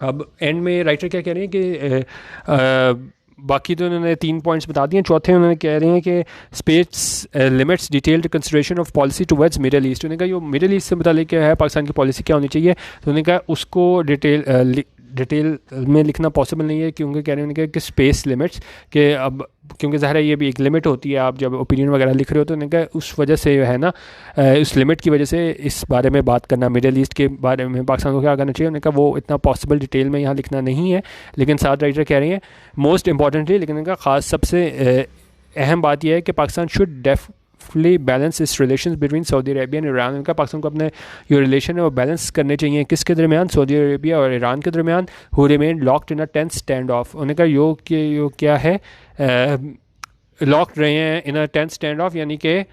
अब एंड में राइटर क्या कह रहे हैं कि बाकी तो उन्होंने 3 पॉइंट्स बता दिए। चौथे उन्होंने कह रहे हैं कि space limits detailed consideration of policy towards middle east. उन्होंने कहा जो मिडल ईस्ट से मुतालिक क्या है पाकिस्तान की पॉलिसी क्या होनी चाहिए, तो उन्होंने कहा उसको डिटेल में लिखना पॉसिबल नहीं है, क्योंकि कह रहे हैं कि स्पेस लिमिट्स के अब क्योंकि ज़ाहिर है ये भी एक लिमिट होती है, आप जब ओपिनियन वगैरह लिख रहे हो तो उन्होंने कहा उस वजह से जो है ना उस लिमिट की वजह से इस बारे में बात करना, मिडल ईस्ट के बारे में पाकिस्तान को क्या करना चाहिए, उन्होंने कहा वो इतना पॉसिबल डिटेल में यहाँ लिखना नहीं है। लेकिन साथ राइटर कह रहे हैं मोस्ट इंपॉर्टेंटली, लेकिन उनका ख़ास सबसे अहम बात यह है कि पाकिस्तान शुड डेफिनेटली बैलेंस इस relation between Saudi Arabia and Iran. उनका पाकिस्तान को अपने जो रिलेशन है वो बैलेंस करने चाहिए किसके दरमियान, सऊदी अरेबिया और ईरान के दरमियान, who remain locked in a tense standoff. उन्होंने कहा योग क्या है, लॉक्ड रहे हैं in a tense standoff, यानी कि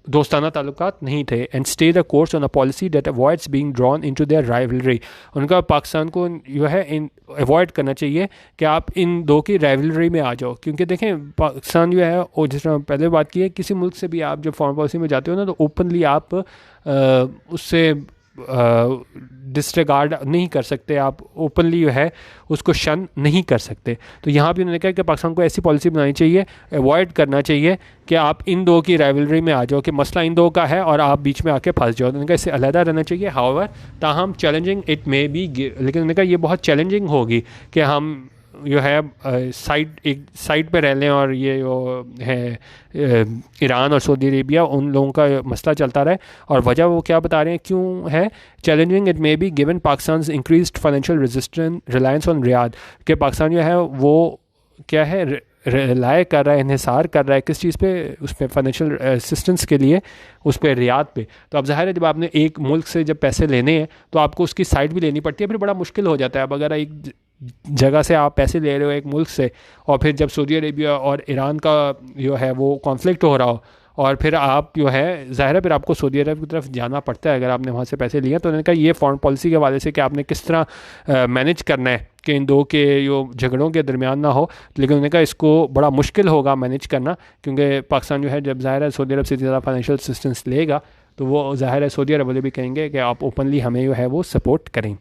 दोस्ताना ताल्लुकात नहीं थे, and stay the course on a policy that avoids being drawn into their rivalry. उनका पाकिस्तान को जो है इन अवॉइड करना चाहिए कि आप इन दो की राइवलरी में आ जाओ, क्योंकि देखें पाकिस्तान जो है और जिस तरह पहले बात की है, किसी मुल्क से भी आप जब फॉरेन पॉलिसी में जाते हो ना तो ओपनली आप उससे डिसरिगार्ड नहीं कर सकते, आप ओपनली जो है उसको शन नहीं कर सकते। तो यहाँ भी उन्होंने कहा कि पाकिस्तान को ऐसी पॉलिसी बनानी चाहिए, अवॉइड करना चाहिए कि आप इन दो की राइवलरी में आ जाओ कि मसला इन दो का है और आप बीच में आके फंस जाओ। उन्होंने कहा इससे अलहदा रहना चाहिए। हाउएवर ताहम चैलेंजिंग इट मे बी, लेकिन उन्होंने कहा ये बहुत चैलेंजिंग होगी कि हम जो है एक साइड पे रह लें और ये जो है ईरान और सऊदी अरेबिया उन लोगों का मसला चलता रहे। और वजह वो क्या बता रहे हैं क्यों है challenging, it may be given Pakistan increased financial resistance reliance on Riyadh, कि पाकिस्तान जो है वो क्या है रिलाय कर रहा है, इन्हिसार कर रहा है किस चीज़ पे, उस पर फाइनेंशियल असिस्टेंस के लिए उस पर रियाद पे। तो अब ज़ाहिर है जब आपने एक मुल्क से जब पैसे लेने हैं तो आपको उसकी साइड भी लेनी पड़ती है, फिर बड़ा मुश्किल हो जाता है। अब अगर एक जगह से आप पैसे ले रहे हो एक मुल्क से और फिर जब सऊदी अरेबिया और ईरान का जो है वो कॉन्फ्लिक्ट हो रहा हो और फिर आप जो है ज़ाहिर है फिर आपको सऊदी अरब की तरफ जाना पड़ता है अगर आपने वहाँ से पैसे लिए। तो उन्होंने कहा ये फॉरेन पॉलिसी के हवाले से कि आपने किस तरह मैनेज करना है कि इन दो के जो झगड़ों के दरमियान ना हो। लेकिन उन्होंने कहा इसको बड़ा मुश्किल होगा मैनेज करना, क्योंकि पाकिस्तान जो है जब ज़ाहिर है सऊदी अरब से ज़्यादा फाइनेंशियल असिस्टेंस लेगा तो वो ज़ाहिर है सऊदी अरब वाले भी कहेंगे कि आप ओपनली हमें जो है वो सपोर्ट करें।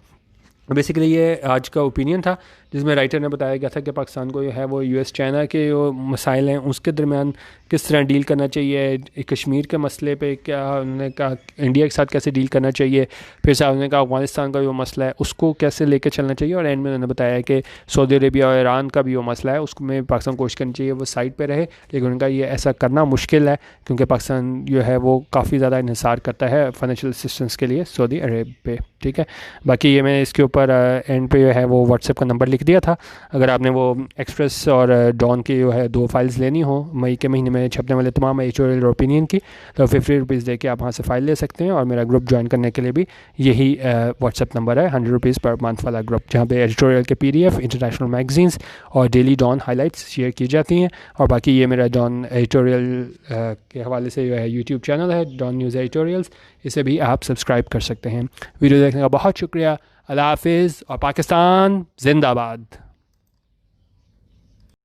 बेसिकली ये आज का ओपिनियन था जिसमें राइटर ने बताया गया था कि पाकिस्तान को जो है वो यूएस चाइना के जो मसाइल हैं उसके दरमियान किस तरह डील करना चाहिए, कश्मीर के मसले पे क्या उन्होंने कहा इंडिया के साथ कैसे डील करना चाहिए, फिर साहब उन्होंने कहा अफगानिस्तान का जो मसला है उसको कैसे लेकर चलना चाहिए, और एंड में उन्होंने बताया कि सऊदी अरेबिया और ईरान का भी जो मसला है उसमें पाकिस्तान कोशिश करनी चाहिए वो साइड पर रहे। लेकिन उनका ये ऐसा करना मुश्किल है क्योंकि पाकिस्तान जो है वो काफ़ी ज़्यादा इन्हिसार करता है फाइनेंशियल असिस्टेंस के लिए सऊदी अरब पे। ठीक है, बाकी ये मैंने इसके ऊपर एंड पे जो है वो व्हाट्सएप का नंबर लिख दिया था। अगर आपने वो एक्सप्रेस और डॉन की जो है 2 फाइल्स लेनी हो मई के महीने में छपने वाले तमाम एडिटोरियल और ओपिनियन की, तो 50 रुपीज़ दे के आप वहाँ से फ़ाइल ले सकते हैं। और मेरा ग्रुप ज्वाइन करने के लिए भी यही व्हाट्सएप नंबर है, 100 रुपीज़ पर मंथ वाला ग्रुप, जहाँ पे एडिटोरियल के PDF, इंटरनेशनल मैगजीन्स और डेली डॉन हाइलाइट्स शेयर की जाती हैं। और बाकी ये मेरा डॉन एडिटोरियल के हवाले से जो है यूट्यूब चैनल है डॉन न्यूज़ एडिटोरियल्स, इसे भी आप सब्सक्राइब कर सकते हैं। वीडियो देखने का बहुत शुक्रिया। अल्लाह हाफिज़ और पाकिस्तान जिंदाबाद।